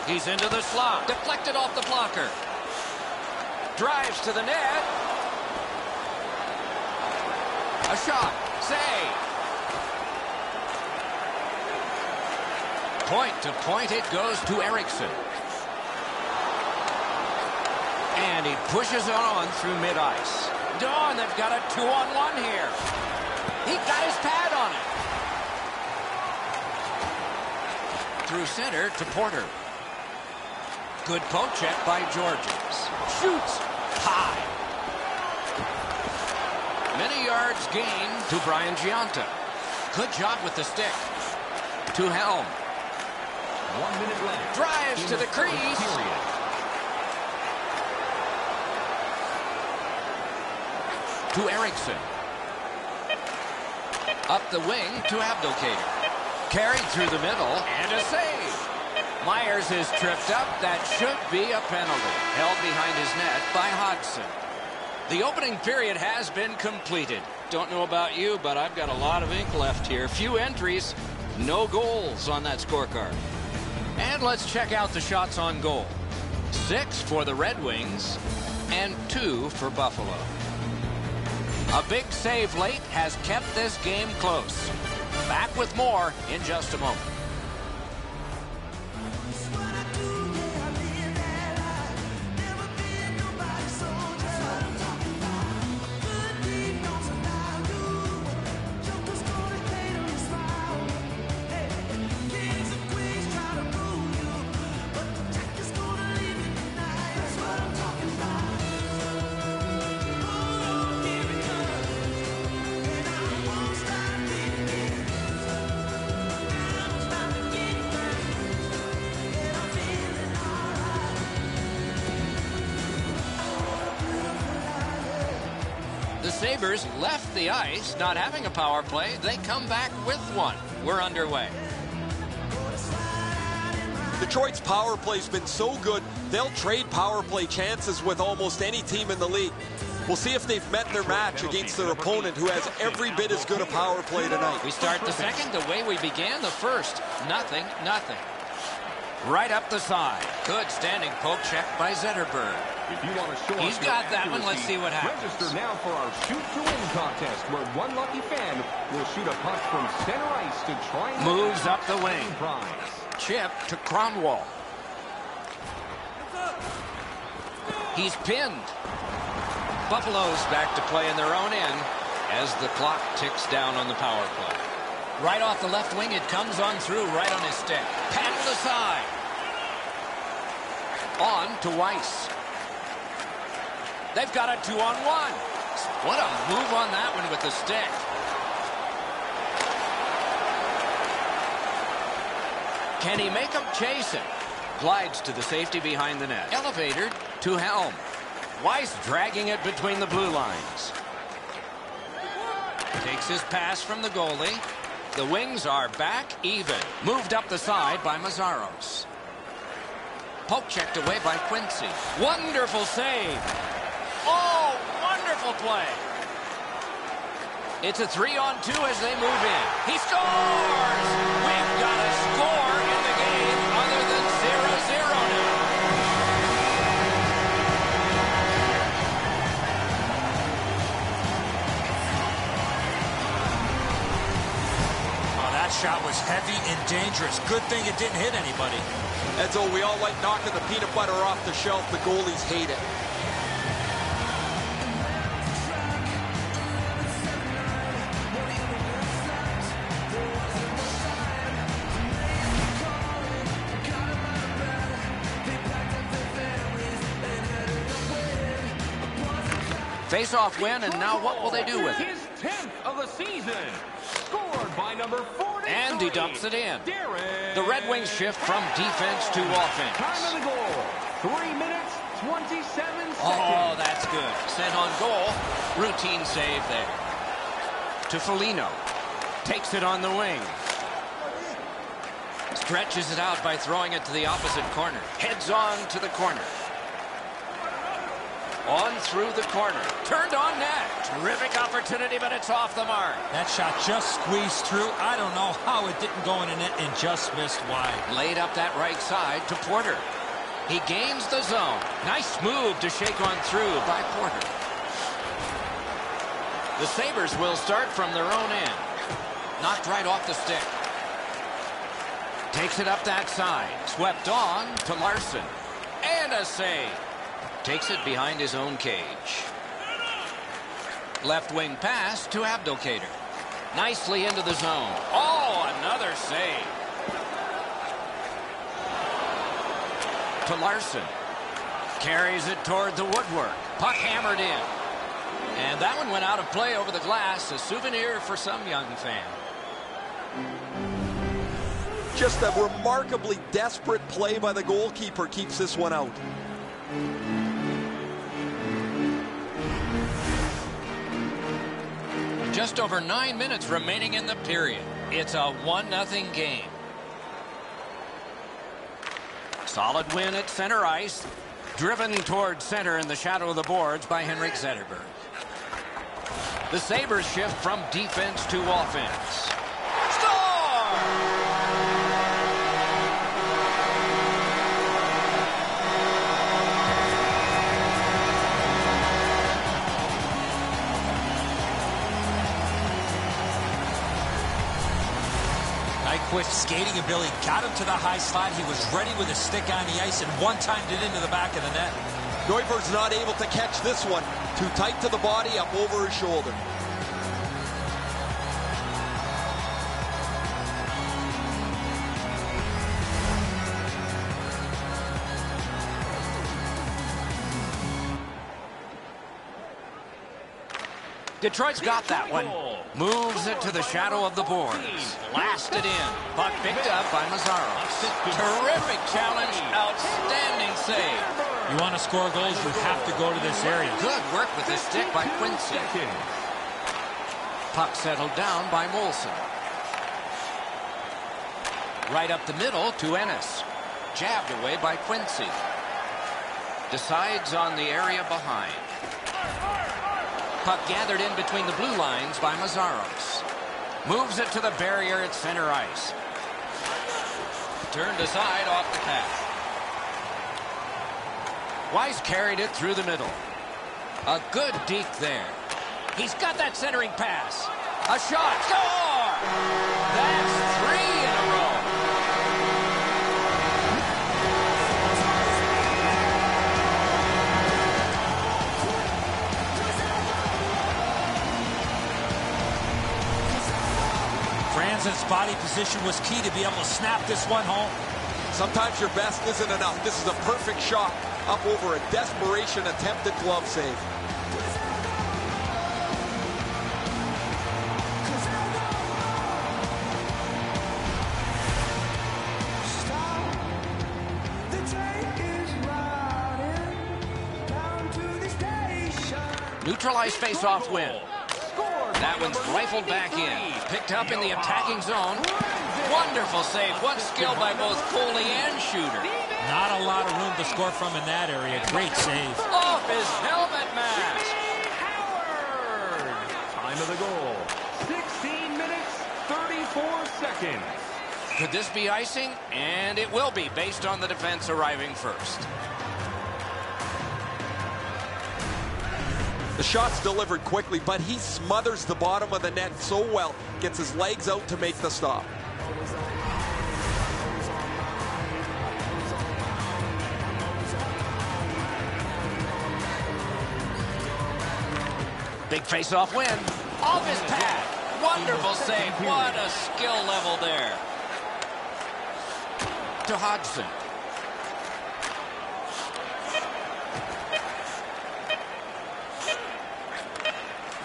He's into the slot. Deflected off the blocker. Drives to the net. A shot. Save. Point to point it goes to Eriksson. And he pushes on through mid-ice. Dawn, they've got a 2-on-1 here. He got his pad on it. Through center to Porter. Good poke check by Georges. Shoots high. Many yards gained to Brian Giunta. Good job with the stick. To Helm. 1 minute left. Drives to the crease. To Eriksson. Up the wing to Abdelkader. Carried through the middle and a save. Myers is tripped up. That should be a penalty. Held behind his net by Hodgson. The opening period has been completed. Don't know about you, but I've got a lot of ink left here. Few entries, no goals on that scorecard. And let's check out the shots on goal. 6 for the Red Wings and 2 for Buffalo. A big save late has kept this game close. Back with more in just a moment. The Sabres left the ice, not having a power play. They come back with one. We're underway. Detroit's power play's been so good, they'll trade power play chances with almost any team in the league. We'll see if they've met their match against their opponent, who has every bit as good a power play tonight. We start the second the way we began the first. Nothing. Right up the side. Good standing poke check by Zetterberg. If you want to show He's got that one. Let's see what happens. Register now for our Shoot to Win contest, where one lucky fan will shoot a puck from center ice to try and moves up the wing. Prize. Chip to Cromwell. He's pinned. Buffalo's back to play in their own end as the clock ticks down on the power play. Right off the left wing, it comes on through right on his stick. Paddled aside. On to Weiss. They've got a 2-on-1. What a move on that one with the stick. Can he make him chase it? Glides to the safety behind the net. Elevator to Helm. Weiss dragging it between the blue lines. Takes his pass from the goalie. The Wings are back even. Moved up the side by Mazzaros. Poke checked away by Quincy. Wonderful save. Oh, wonderful play. It's a 3-on-2 as they move in. He scores! We've got a score in the game other than 0-0 now. Oh, that shot was heavy and dangerous. Good thing it didn't hit anybody. Edzo, we all like knocking the peanut butter off the shelf. The goalies hate it. Face-off win, and now what will they do with it? His 10th of the season. Scored by number 43. And he dumps it in. The Red Wings shift from defense to offense. Time of the goal. 3 minutes, 27 seconds. Oh, that's good. Sent on goal. Routine save there. To Foligno. Takes it on the wing. Stretches it out by throwing it to the opposite corner. Heads on to the corner. On through the corner. Turned on net. Terrific opportunity, but it's off the mark. That shot just squeezed through. I don't know how it didn't go in the net and just missed wide. Laid up that right side to Porter. He gains the zone. Nice move to shake on through by Porter. The Sabres will start from their own end. Knocked right off the stick. Takes it up that side. Swept on to Larson. And a save. Takes it behind his own cage. Left wing pass to Abdelkader. Nicely into the zone. Oh, another save. To Larson. Carries it toward the woodwork. Puck hammered in. And that one went out of play over the glass. A souvenir for some young fan. Just a remarkably desperate play by the goalkeeper keeps this one out. Just over 9 minutes remaining in the period. It's a 1-0 game. Solid win at center ice. Driven toward center in the shadow of the boards by Henrik Zetterberg. The Sabres shift from defense to offense. Score! With skating ability, got him to the high slot. He was ready with a stick on the ice and one-timed it into the back of the net. Neuberg's not able to catch this one. Too tight to the body, up over his shoulder. Detroit's got that one. Moves it to the shadow of the boards. Blasted in. Puck picked up by Mazzaros. Terrific challenge. Outstanding save. You want to score goals, you have to go to this area. Good work with the stick by Quincy. Puck settled down by Molson. Right up the middle to Ennis. Jabbed away by Quincy. Decides on the area behind. Puck gathered in between the blue lines by Mazzaros. Moves it to the barrier at center ice. Turned aside off the pass. Weiss carried it through the middle. A good deke there. He's got that centering pass. A shot. Score! That's 3 in a row. Franzen's body position was key to be able to snap this one home. Sometimes your best isn't enough. This is a perfect shot up over a desperation attempted glove save. Neutralized face-off win. That one's rifled back in. Picked up in the attacking zone. Wonderful save. What skill by both goalie and shooter. Not a lot of room to score from in that area. Great save. Off his helmet mask. Time of the goal. 16 minutes, 34 seconds. Could this be icing? And it will be, based on the defense arriving first. The shot's delivered quickly, but he smothers the bottom of the net so well. Gets his legs out to make the stop. Big face-off win. Off his pad. Wonderful save. What a skill level there. To Hodgson.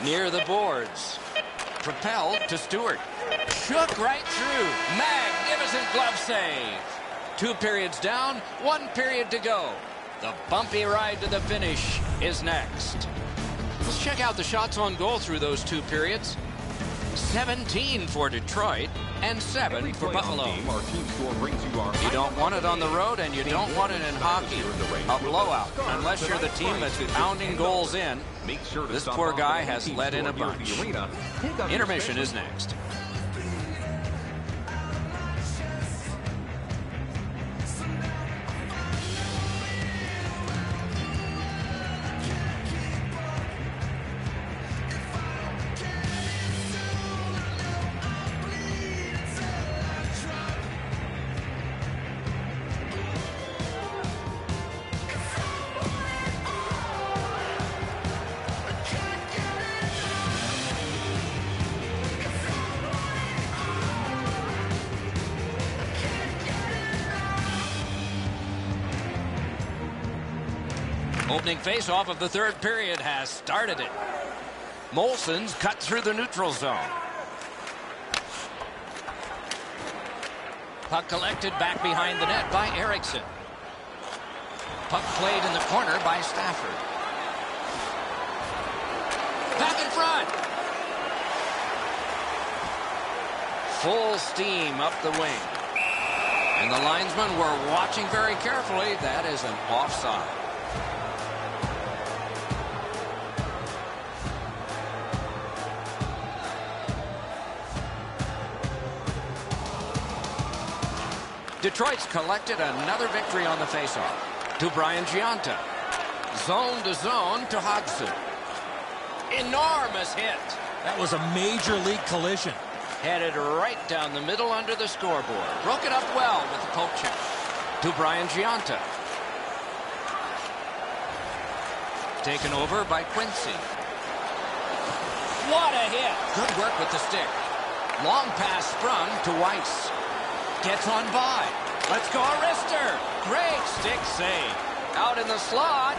Near the boards. Propelled to Stewart. Shook right through. Magnificent glove save. 2 periods down, 1 period to go. The bumpy ride to the finish is next. Let's check out the shots on goal through those 2 periods. 17 for Detroit and 7 for Buffalo. You don't want it on the road, and you don't want it in hockey. A blowout, unless you're the team that's pounding goals in. This poor guy has let in a bunch. Intermission is next. Opening face-off of the third period has started it. Molson's cut through the neutral zone. Puck collected back behind the net by Eriksson. Puck played in the corner by Stafford. Back in front. Full steam up the wing. And the linesmen were watching very carefully. That is an offside. Detroit's collected another victory on the faceoff. To Brian Giunta. Zone to zone to Hodgson. Enormous hit. That was a major league collision. Headed right down the middle under the scoreboard. Broke it up well with the poke check. To Brian Giunta. Taken over by Quincy. What a hit. Good work with the stick. Long pass sprung to Weiss. Gets on by. Let's go, Arister. Great stick save. Out in the slot.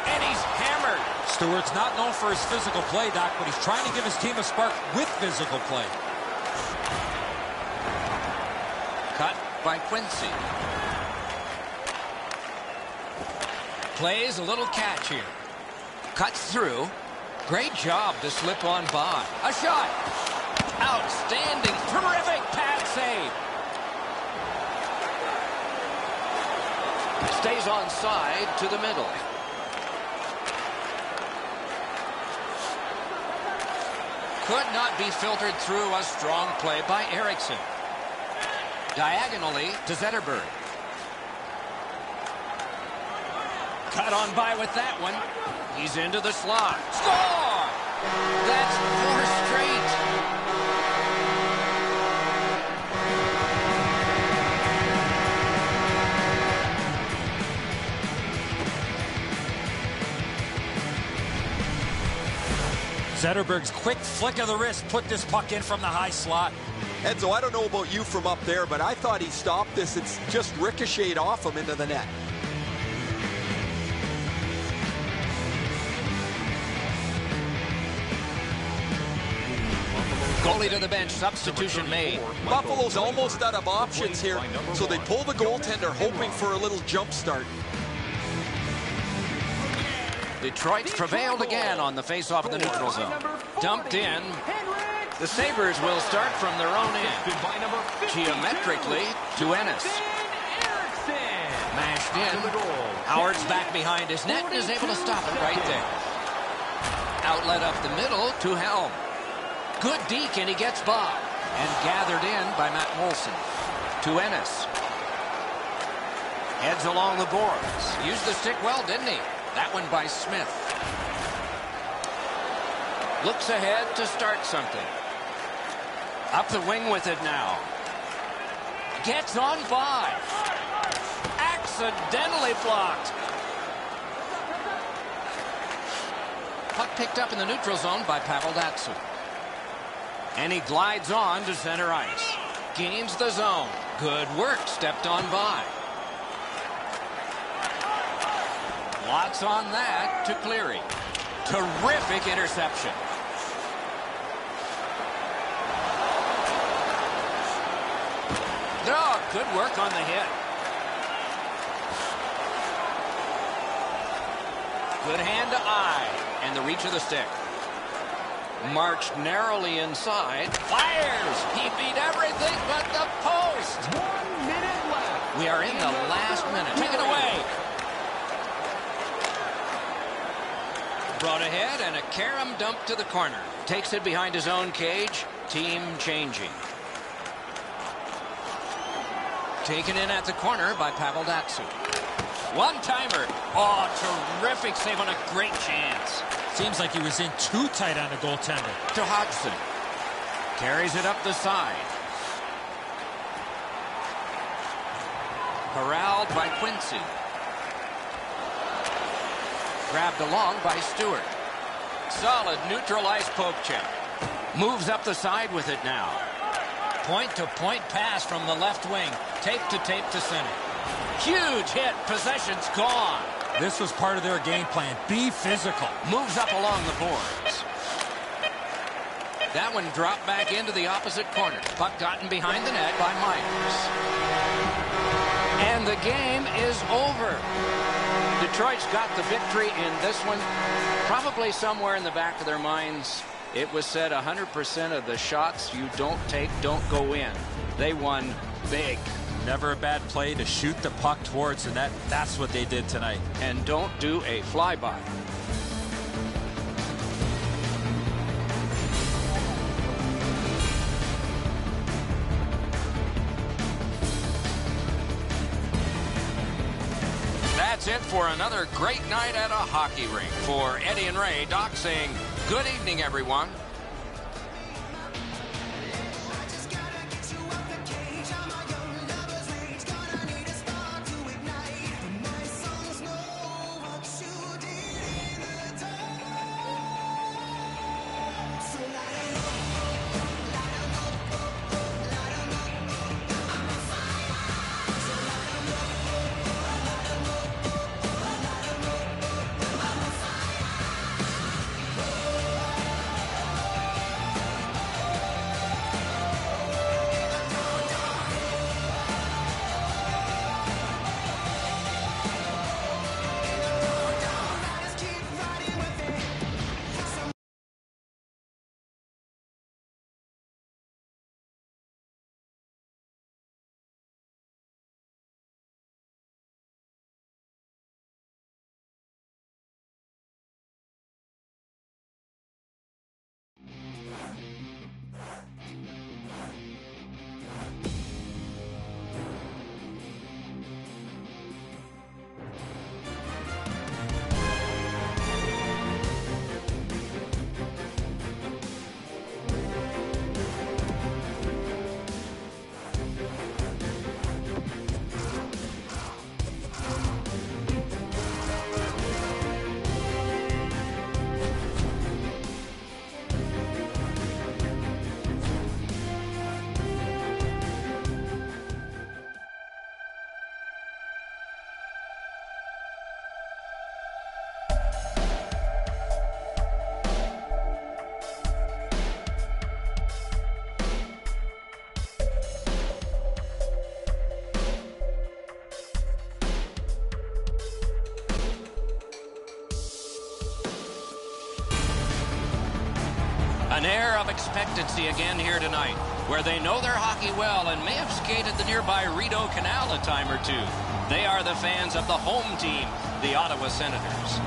And he's hammered. Stewart's not known for his physical play, Doc, but he's trying to give his team a spark with physical play. Cut by Quincy. Plays a little catch here. Cuts through. Great job to slip on by. A shot. Outstanding. Terrific pad save. Stays on side to the middle. Could not be filtered through. A strong play by Eriksson. Diagonally to Zetterberg. Cut on by with that one. He's into the slot. Score! That's 4 straight. Zetterberg's quick flick of the wrist put this puck in from the high slot. Enzo, I don't know about you from up there, but I thought he stopped this. It's just ricocheted off him into the net. Goalie to the bench. Substitution made. Buffalo's almost out of options here, so they pull the goaltender hoping for a little jump start. Detroit prevailed again on the faceoff of the neutral zone. Dumped in. The Sabres will start from their own end. Geometrically to Ennis. Mashed in. Howard's back behind his net and is able to stop it right there. Outlet up the middle to Helm. Good deke, and he gets by. And gathered in by Matt Molson. To Ennis. Heads along the boards. Used the stick well, didn't he? That one by Smith. Looks ahead to start something. Up the wing with it now. Gets on by. Accidentally blocked. Puck picked up in the neutral zone by Pavel Datsyuk. And he glides on to center ice. Gains the zone. Good work. Stepped on by. Lots on that to Cleary. Terrific interception. Oh, good work on the hit. Good hand to eye. And the reach of the stick. Marched narrowly inside. Fires! He beat everything but the post! 1 minute left. We are in the last minute. Take it away. Brought ahead and a carom dump to the corner. Takes it behind his own cage. Team changing. Taken in at the corner by Pavel Datsyuk. One-timer. Oh, terrific save on a great chance. Seems like he was in too tight on the goaltender. To Hodgson. Carries it up the side. Corralled by Quincy. Grabbed along by Stewart. Solid neutral ice poke check. Moves up the side with it now. Point-to-point pass from the left wing. Tape to center. Huge hit. Possession's gone. This was part of their game plan. Be physical. Moves up along the boards. That one dropped back into the opposite corner. Puck gotten behind the net by Myers. And the game is over. Detroit's got the victory in this one. Probably somewhere in the back of their minds, it was said 100% of the shots you don't take don't go in. They won big. Never a bad play to shoot the puck towards the net. That's what they did tonight. And don't do a flyby. That's it for another great night at a hockey rink. For Eddie and Ray, Doc saying good evening, everyone. An air of expectancy again here tonight, where they know their hockey well and may have skated the nearby Rideau Canal a time or two. They are the fans of the home team, the Ottawa Senators.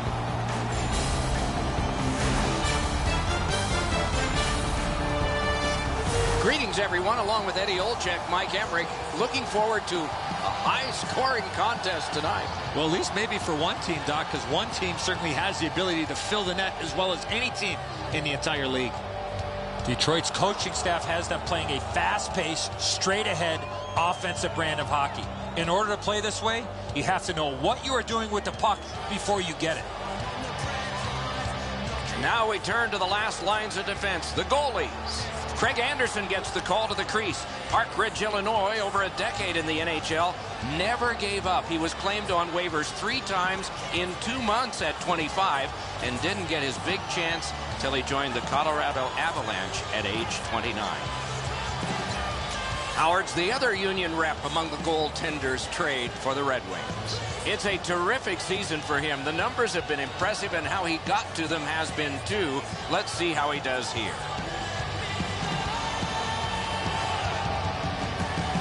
Greetings, everyone, along with Eddie Olczyk, Mike Emmerich, looking forward to a high-scoring contest tonight. Well, at least maybe for one team, Doc, because one team certainly has the ability to fill the net as well as any team in the entire league. Detroit's coaching staff has them playing a fast-paced, straight-ahead, offensive brand of hockey. In order to play this way, you have to know what you are doing with the puck before you get it. Now we turn to the last lines of defense, the goalies. Craig Anderson gets the call to the crease. Park Ridge, Illinois, over a decade in the NHL, never gave up. He was claimed on waivers 3 times in 2 months at 25 and didn't get his big chance till he joined the Colorado Avalanche at age 29. Howard's the other Union rep among the goaltenders trade for the Red Wings. It's a terrific season for him. The numbers have been impressive, and how he got to them has been too. Let's see how he does here.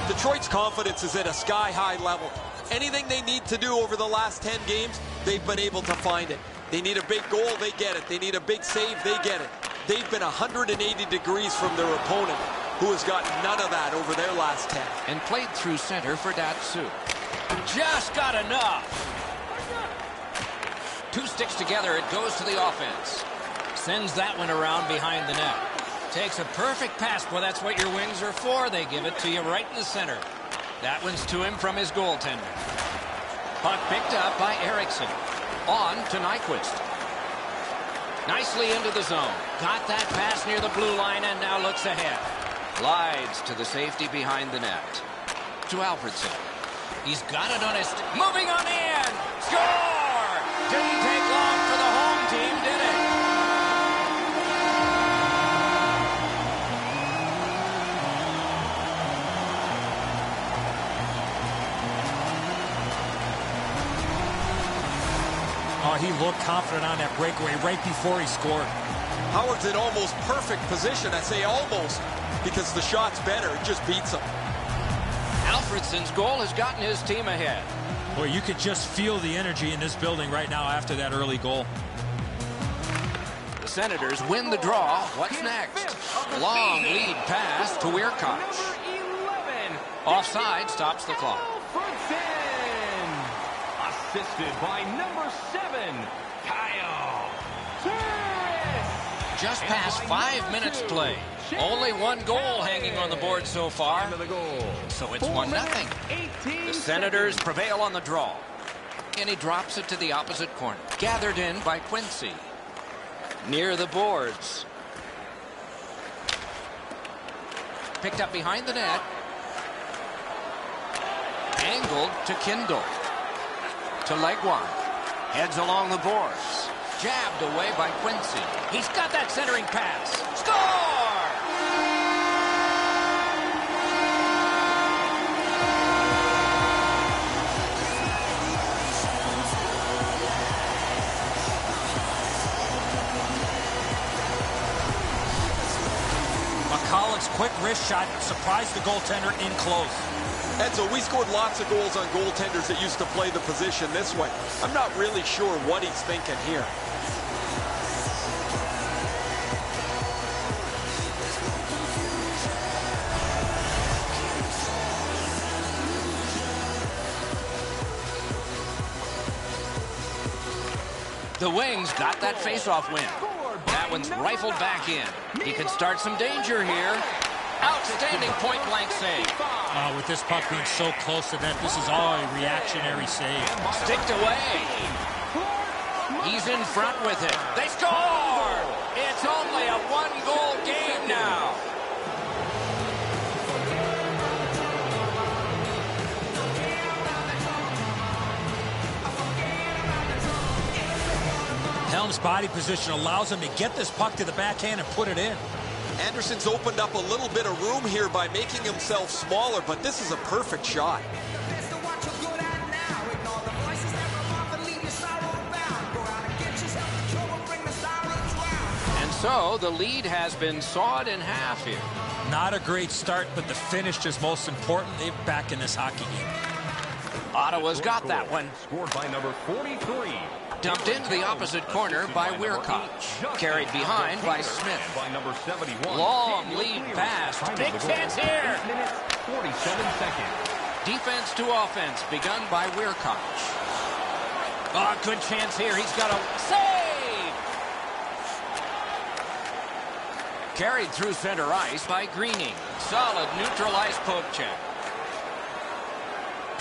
Detroit's confidence is at a sky-high level. Anything they need to do over the last 10 games, they've been able to find it. They need a big goal, they get it. They need a big save, they get it. They've been 180 degrees from their opponent, who has got none of that over their last 10. And played through center for Datsyuk. Just got enough. Two sticks together, it goes to the offense. Sends that one around behind the net. Takes a perfect pass. Well, that's what your wings are for. They give it to you right in the center. That one's to him from his goaltender. Puck picked up by Eriksson. On to Nyquist. Nicely into the zone. Got that pass near the blue line and now looks ahead. Glides to the safety behind the net. To Alfredsson. He's got it on his... Moving on in! Score! Didn't take long for the home team, did it? Oh, he looked confident on that breakaway right before he scored. Howard's in almost perfect position. I say almost because the shot's better. It just beats him. Alfredsson's goal has gotten his team ahead. Boy, you could just feel the energy in this building right now after that early goal. The Senators win the draw. What's next? Long lead pass to Weirkoch. Offside stops the clock. Assisted by number 7, Kyle Turris. Just past 5 minutes played. Only one goal hanging on the board so far. So it's 1-0. The Senators prevail on the draw. And he drops it to the opposite corner. Gathered in by Quincy. Near the boards. Picked up behind the net. Angled to Kindle. To Legwand. Heads along the boards. Jabbed away by Quincy. He's got that centering pass. Score! McColloch's quick wrist shot surprised the goaltender in close. Edzo, we scored lots of goals on goaltenders that used to play the position this way. I'm not really sure what he's thinking here. The Wings got that faceoff win. That one's rifled back in. He could start some danger here. Outstanding point-blank save. With this puck being so close to net, this is all a reactionary save. Sticked away. He's in front with it. They score! It's only a one-goal game now. Helm's body position allows him to get this puck to the backhand and put it in. Anderson's opened up a little bit of room here by making himself smaller, but this is a perfect shot. And so the lead has been sawed in half here. Not a great start, but the finish is most important. They're back in this hockey game. Ottawa's got that one. Scored by number 43. Dumped into the opposite corner by Weirkoch. Carried behind by Smith. By number 71. Long lead pass. Big chance here. 8 minutes, 47 seconds. Defense to offense begun by Weirkoch. Oh, good chance here. He's got a save. Carried through center ice by Greening. Solid neutral ice poke check.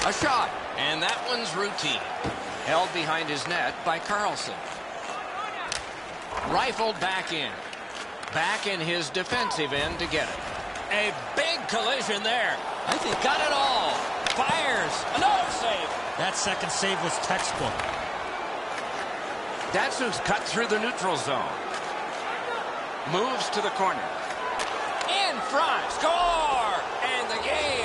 A shot, and that one's routine. Held behind his net by Carlson. Rifled back in. Back in his defensive end to get it. A big collision there. I think got it all. Fires. Another save. That second save was textbook. Datsyuk's cut through the neutral zone. Moves to the corner. In front. Score! And the game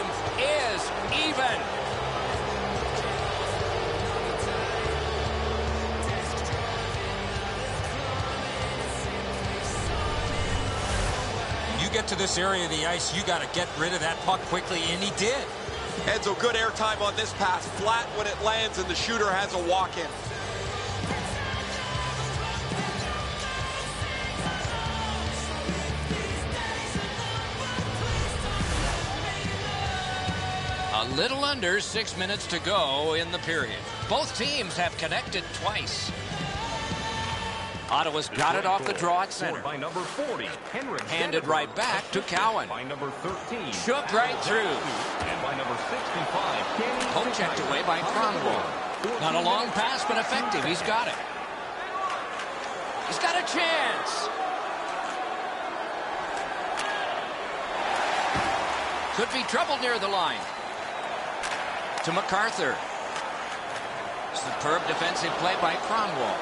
get to this area of the ice, you got to get rid of that puck quickly, and he did. Enzo, good airtime on this pass. Flat when it lands, and the shooter has a walk-in. A little under 6 minutes to go in the period. Both teams have connected twice. Ottawa's got it off the draw at center. By number 40, Handed right back to Cowan. By number 13, Shook right through. and by number 65, Poke checked away by Cronwall. Not a long pass, but effective. He's got it. He's got a chance. Could be trouble near the line. To MacArthur. Superb defensive play by Cronwall.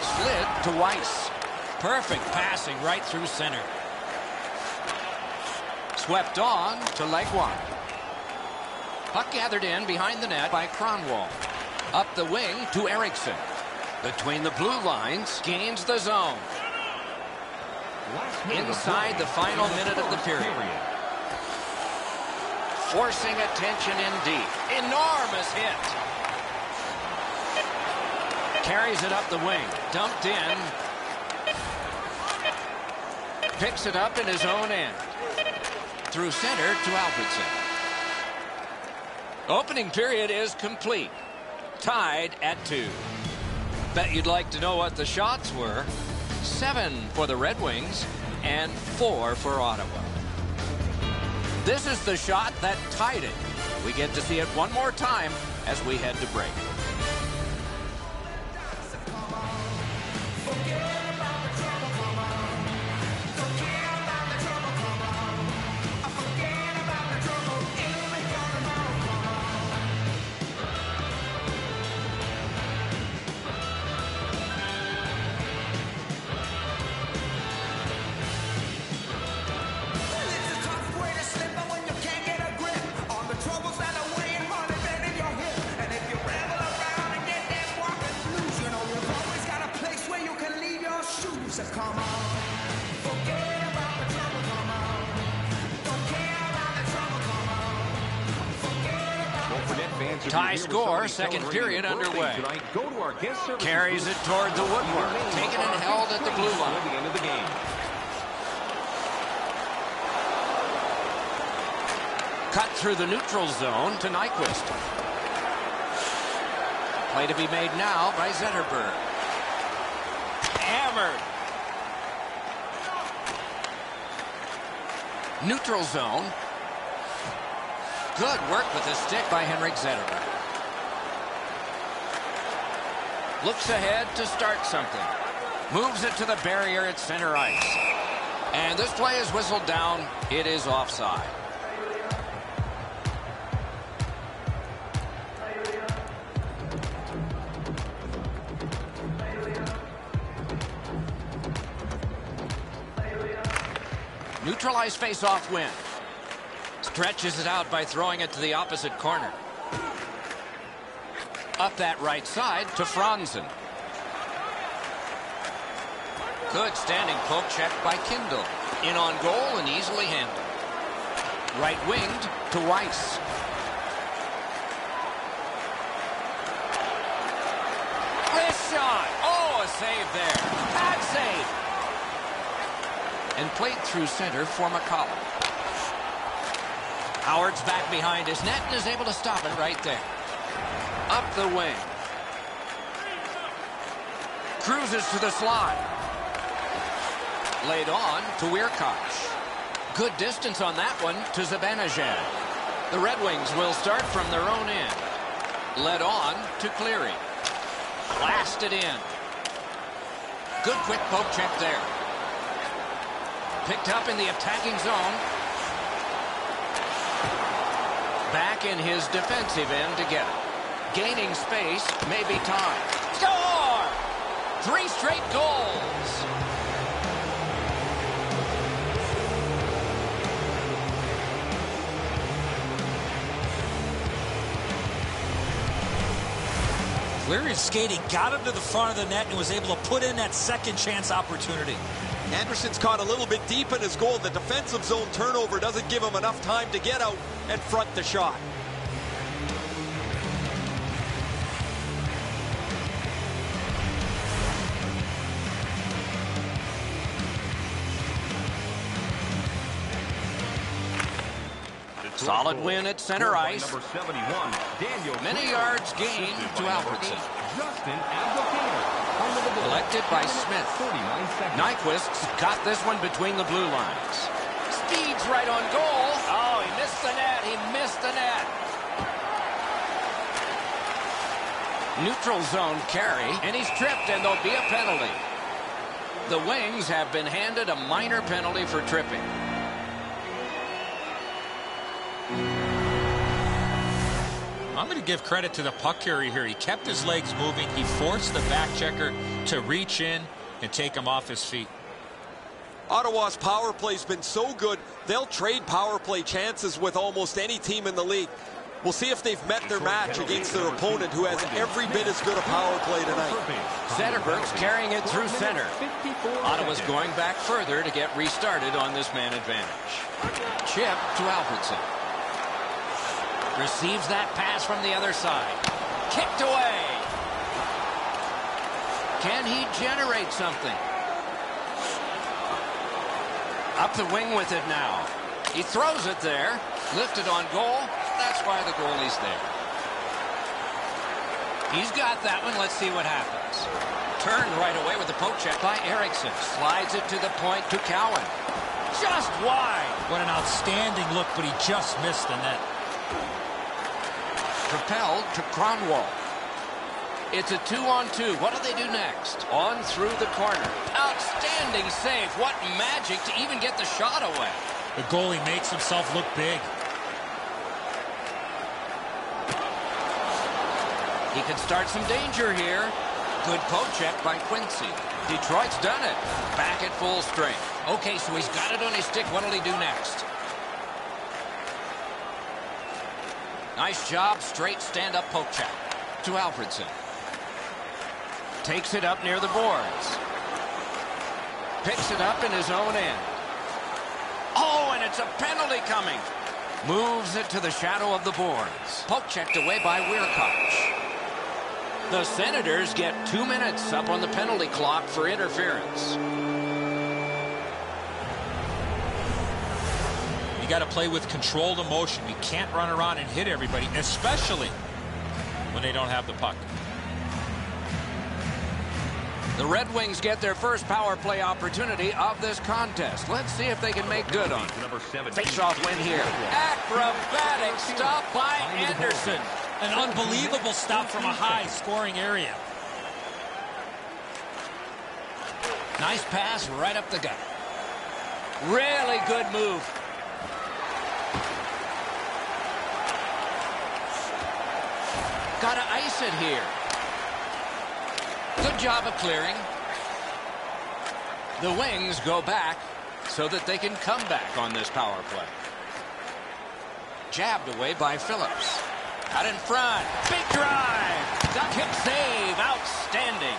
Slid to Weiss. Perfect passing right through center. Swept on to Legwand. Puck gathered in behind the net by Cronwall. Up the wing to Eriksson. Between the blue lines, gains the zone. Inside the final minute of the period. Forcing attention in deep. Enormous hit. Carries it up the wing. Dumped in. Picks it up in his own end. Through center to Alfredson. Opening period is complete. Tied at 2. Bet you'd like to know what the shots were. 7 for the Red Wings and 4 for Ottawa. This is the shot that tied it. We get to see it one more time as we head to break. Tie score, second period underway. Carries it toward the woodwork. Taken and held at the blue line. Cut through the neutral zone to Nyquist. Play to be made now by Zetterberg. Hammered. Neutral zone. Good work with the stick by Henrik Zetterberg. Looks ahead to start something. Moves it to the barrier at center ice. And this play is whistled down. It is offside. Neutralized face-off win. Stretches it out by throwing it to the opposite corner. Up that right side to Franzen. Good standing poke check by Kindle. In on goal and easily handled. Right winged to Weiss. Wrist shot. Oh, a save there. Bad save. And played through center for McCollum. Howard's back behind his net and is able to stop it right there. Up the wing. Cruises to the slot. Laid on to Weirkoch. Good distance on that one to Zibanejad. The Red Wings will start from their own end. Led on to Cleary. Blasted in. Good quick poke check there. Picked up in the attacking zone. Back in his defensive end to get it. Gaining space, maybe time. Score! 3 straight goals. Cleary's skating got him to the front of the net and was able to put in that second chance opportunity. Anderson's caught a little bit deep in his goal. The defensive zone turnover doesn't give him enough time to get out and front the shot. Solid win at center ice. Number 71, Daniel. Many yards gained to Alfredson. Justin Abdelkader. Collected by Smith. 49 seconds. Nyquist's got this one between the blue lines. Speeds right on goal. Oh, he missed the net. He missed the net. Neutral zone carry, and he's tripped, and there'll be a penalty. The Wings have been handed a minor penalty for tripping. I'm going to give credit to the puck carrier here. He kept his legs moving. He forced the back checker to reach in and take him off his feet. Ottawa's power play's been so good, they'll trade power play chances with almost any team in the league. We'll see if they've met their match against their opponent, who has every bit as good a power play tonight. Zetterberg's carrying it through center. Ottawa's going back further to get restarted on this man advantage. Chip to Alfredson. Receives that pass from the other side. Kicked away. Can he generate something? Up the wing with it now. He throws it there. Lifted on goal. That's why the goalie's there. He's got that one. Let's see what happens. Turned right away with the poke check by Eriksson. Slides it to the point to Cowan. Just wide. What an outstanding look, but he just missed the net. Propelled to Cronwall. It's a 2-on-2. What do they do next? On through the corner. Outstanding save. What magic to even get the shot away. The goalie makes himself look big. He could start some danger here. Good poke check by Quincy. Detroit's done it. Back at full strength. Okay, so he's got it on his stick. What'll he do next? Nice job, straight stand-up poke check to Alfredson. Takes it up near the boards. Picks it up in his own end. Oh, and it's a penalty coming. Moves it to the shadow of the boards. Poke checked away by Weirkoch. The Senators get 2 minutes up on the penalty clock for interference. You got to play with controlled emotion. You can't run around and hit everybody, especially when they don't have the puck. The Red Wings get their first power play opportunity of this contest. Let's see if they can make good on it. Face-off win here. Acrobatic stop by Anderson. An unbelievable stop from a high-scoring area. Nice pass right up the gut. Really good move. Got to ice it here. Good job of clearing. The Wings go back so that they can come back on this power play. Jabbed away by Phillips. Out in front. Big drive. Duck hip save. Outstanding.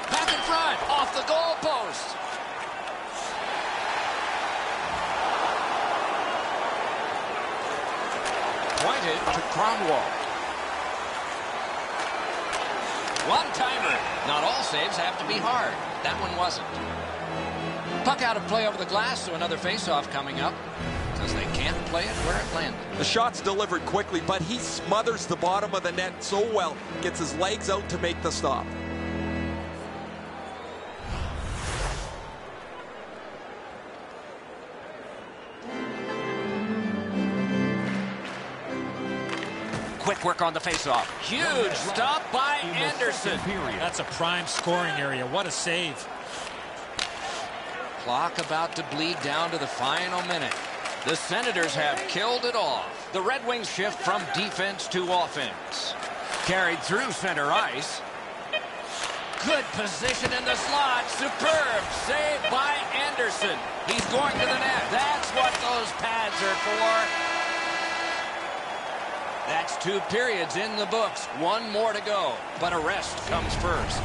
Back in front. Off the goalpost. Pointed to Cronwall. One-timer. Not all saves have to be hard. That one wasn't. Puck out of play over the glass, so another face-off coming up because they can't play it where it landed. The shot's delivered quickly, but he smothers the bottom of the net so well. Gets his legs out to make the stop. Quick work on the faceoff. Huge stop by Anderson. That's a prime scoring area. What a save. Clock about to bleed down to the final minute. The Senators have killed it off. The Red Wings shift from defense to offense. Carried through center ice. Good position in the slot. Superb save by Anderson. He's going to the net. That's what those pads are for. That's 2 periods in the books. 1 more to go, but a rest comes first.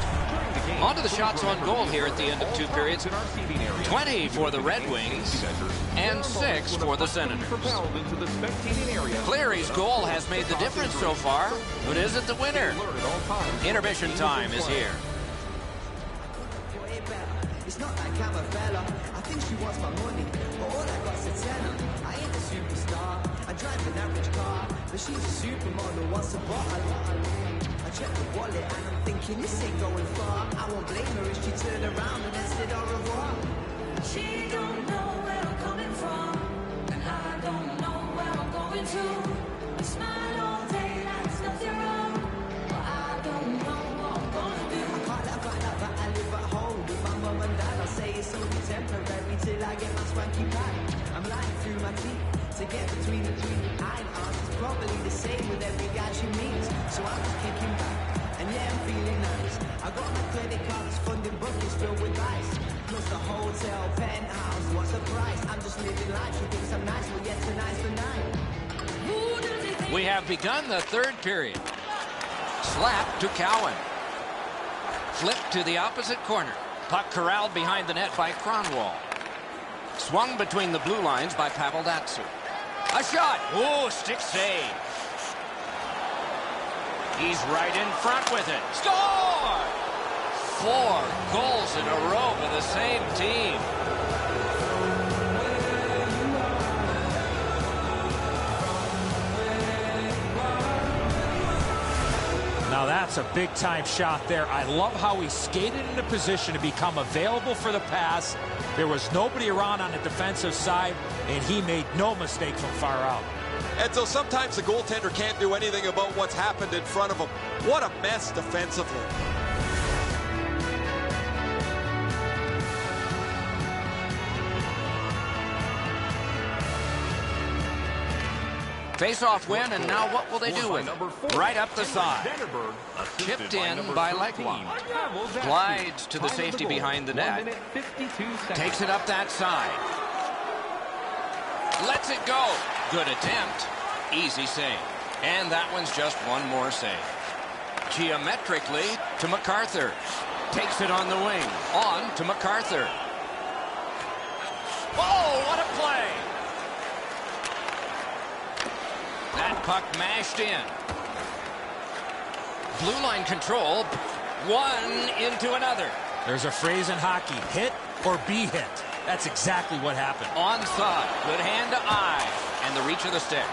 On to the shots on goal here at the end of 2 periods. 20 for the Red Wings and 6 for the Senators. Cleary's goal has made the difference so far, but is it the winner? Intermission time is here. It's not like I'm a fella. I think she wants my money, but all I got's a tenner. I ain't a superstar. I drive an average car, but she's a supermodel. Wants a bottle. I check the wallet and I'm thinking this ain't going far. I won't blame her if she turned around and then said au revoir. She don't know where I'm coming from, and I don't know where I'm going to. I smile all day like it's nothing wrong, but I don't know what I'm gonna do. I can't laugh at that, but I live at home with my mum and dad. I say it's only temporary till I get my swanky back. I'm lying through my teeth to get between the iron. It's probably the same with every guy she meets, so I'm just kicking back. And yeah, I'm feeling nice. I got my credit cards, funding buckets filled with ice. Plus the hotel, penthouse, what's the price? I'm just living life. She thinks I'm nice, well, yeah, tonight's the night. We have begun the 3rd period. Slap to Cowan. Flip to the opposite corner. Puck corralled behind the net by Kronwall. Swung between the blue lines by Pavel Datsyuk. A shot. Oh, stick save. He's right in front with it. Score! 4 goals in a row for the same team. Now that's a big-time shot there. I love how he skated into position to become available for the pass. There was nobody around on the defensive side, and he made no mistake from far out. And so sometimes the goaltender can't do anything about what's happened in front of him. What a mess defensively. Face-off win, and now what will they do with it? Right up the side. Chipped in by Legwand. Glides to the safety behind the net. Takes it up that side. Lets it go. Good attempt. Easy save. And that one's just one more save. Geometrically to MacArthur. Takes it on the wing. On to MacArthur. Oh, what a play! That puck mashed in. Blue line control. One into another. There's a phrase in hockey, hit or be hit. That's exactly what happened. Onside. Good hand to eye. And the reach of the stick.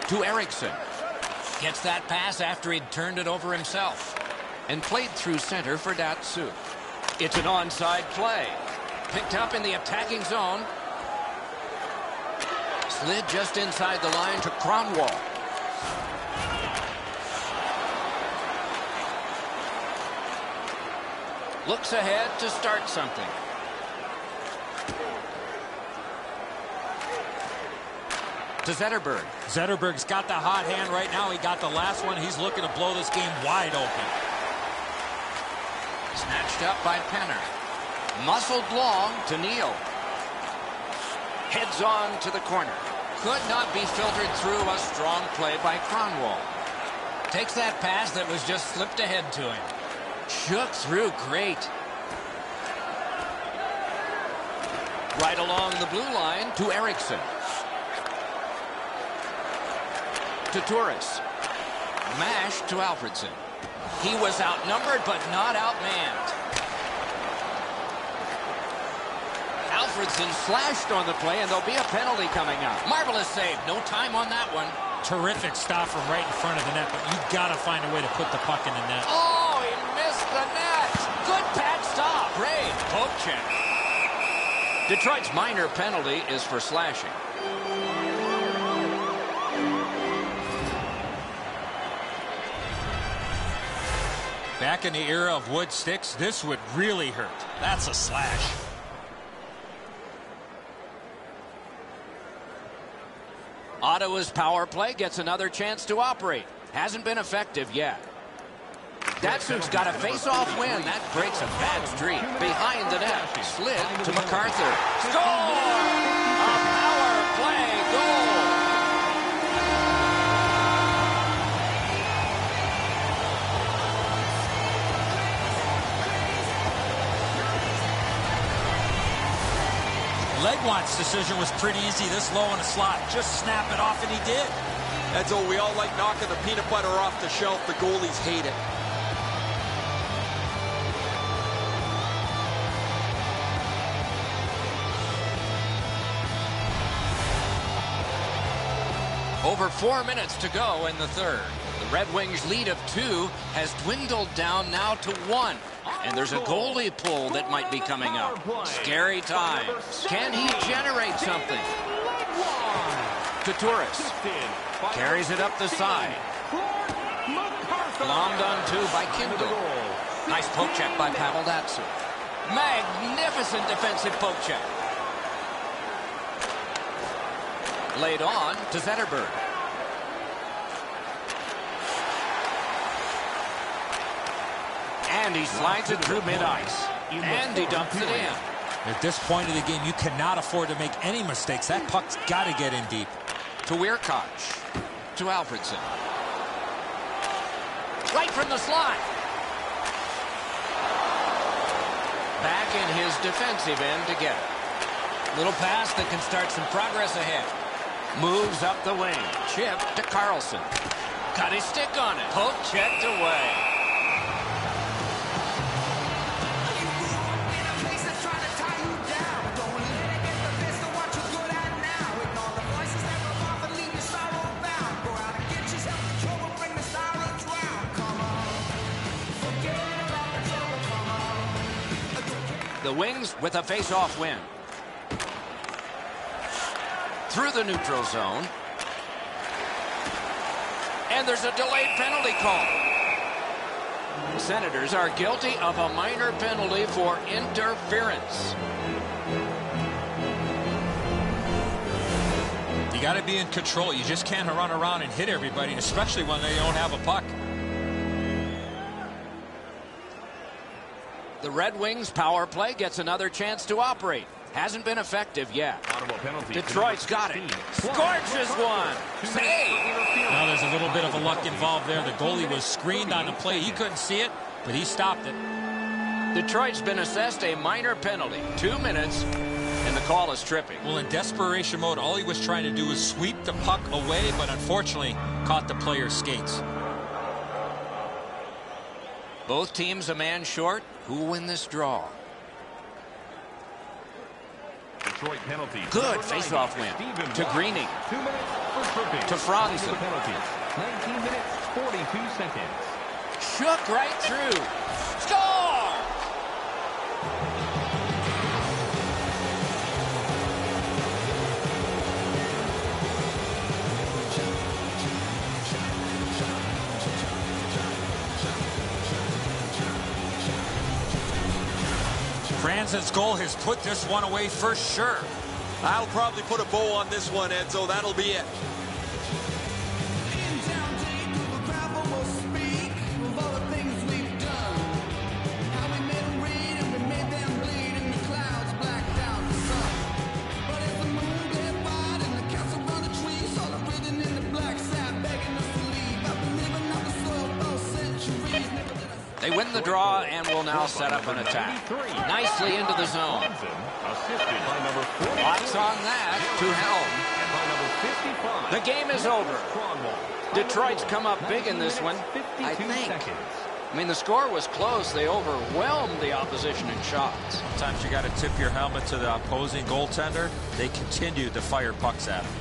To Eriksson. Gets that pass after he'd turned it over himself. And played through center for Datsyuk. It's an onside play. Picked up in the attacking zone. Slid just inside the line to Kronwall. Looks ahead to start something. To Zetterberg. Zetterberg's got the hot hand right now. He got the last one. He's looking to blow this game wide open. Snatched up by Penner. Muscled long to Neal. Heads on to the corner. Could not be filtered through. A strong play by Kronwall. Takes that pass that was just slipped ahead to him. Shook through great. Right along the blue line to Eriksson. To Turris. Mashed to Alfredsson. He was outnumbered but not outmanned. Alfredsson slashed on the play, and there'll be a penalty coming up. Marvelous save. No time on that one. Terrific stop from right in front of the net, but you've got to find a way to put the puck in the net. Oh, he missed the net. Good pad stop. Great poke check. Detroit's minor penalty is for slashing. Back in the era of wood sticks, this would really hurt. That's a slash. Ottawa's power play gets another chance to operate. Hasn't been effective yet. Datsuk's got a face-off win. That breaks a bad streak. Behind the net. Slid to MacArthur. Score! A power play goal! Legwant's decision was pretty easy this low in the slot. Just snap it off, and he did. That's all. We all like knocking the peanut butter off the shelf. The goalies hate it. Over 4 minutes to go in the third. The Red Wings' lead of 2 has dwindled down now to 1. And there's a goalie pull that might be coming up. Scary times. Can he generate something? Couturis carries it up the side. Glommed on 2 by Kindle. Nice poke check by Pavel Datsuk. Magnificent defensive poke check. Laid on to Zetterberg. And he slides it through mid-ice. And he dumps it in. At this point of the game, you cannot afford to make any mistakes. That puck's got to get in deep. To Weirkoch. To Alfredson. Right from the slot. Back in his defensive end to get it. Little pass that can start some progress ahead. Moves up the wing. Chip to Carlson. Got his stick on it. Poke checked away. The Wings with a face-off win. Through the neutral zone. And there's a delayed penalty call. The Senators are guilty of a minor penalty for interference. You got to be in control. You just can't run around and hit everybody, especially when they don't have a puck. The Red Wings power play gets another chance to operate. Hasn't been effective yet. Detroit's got it. Scorches one. Save. Now there's a little bit of a luck involved there. The goalie was screened on the play. He couldn't see it, but he stopped it. Detroit's been assessed a minor penalty. 2 minutes, and the call is tripping. Well, in desperation mode, all he was trying to do was sweep the puck away, but unfortunately caught the player's skates. Both teams a man short. Who will win this draw? Detroit penalty. Good face-off win. To Greening. 2 minutes for tripping. To Franzen. 19 minutes, 42 seconds. Shook right through. Score! Franzen's goal has put this one away for sure. I'll probably put a bow on this one, Edzo. That'll be it. They win the draw and will now set up an attack. Nicely into the zone. Locks on that to Helm. The game is over. Detroit's come up big in this one, I think. I mean, the score was close. They overwhelmed the opposition in shots. Sometimes you got to tip your helmet to the opposing goaltender. They continued to fire pucks at him.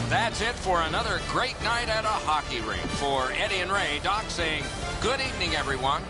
That's it for another great night at a hockey rink. For Eddie and Ray, Doc saying good evening, everyone.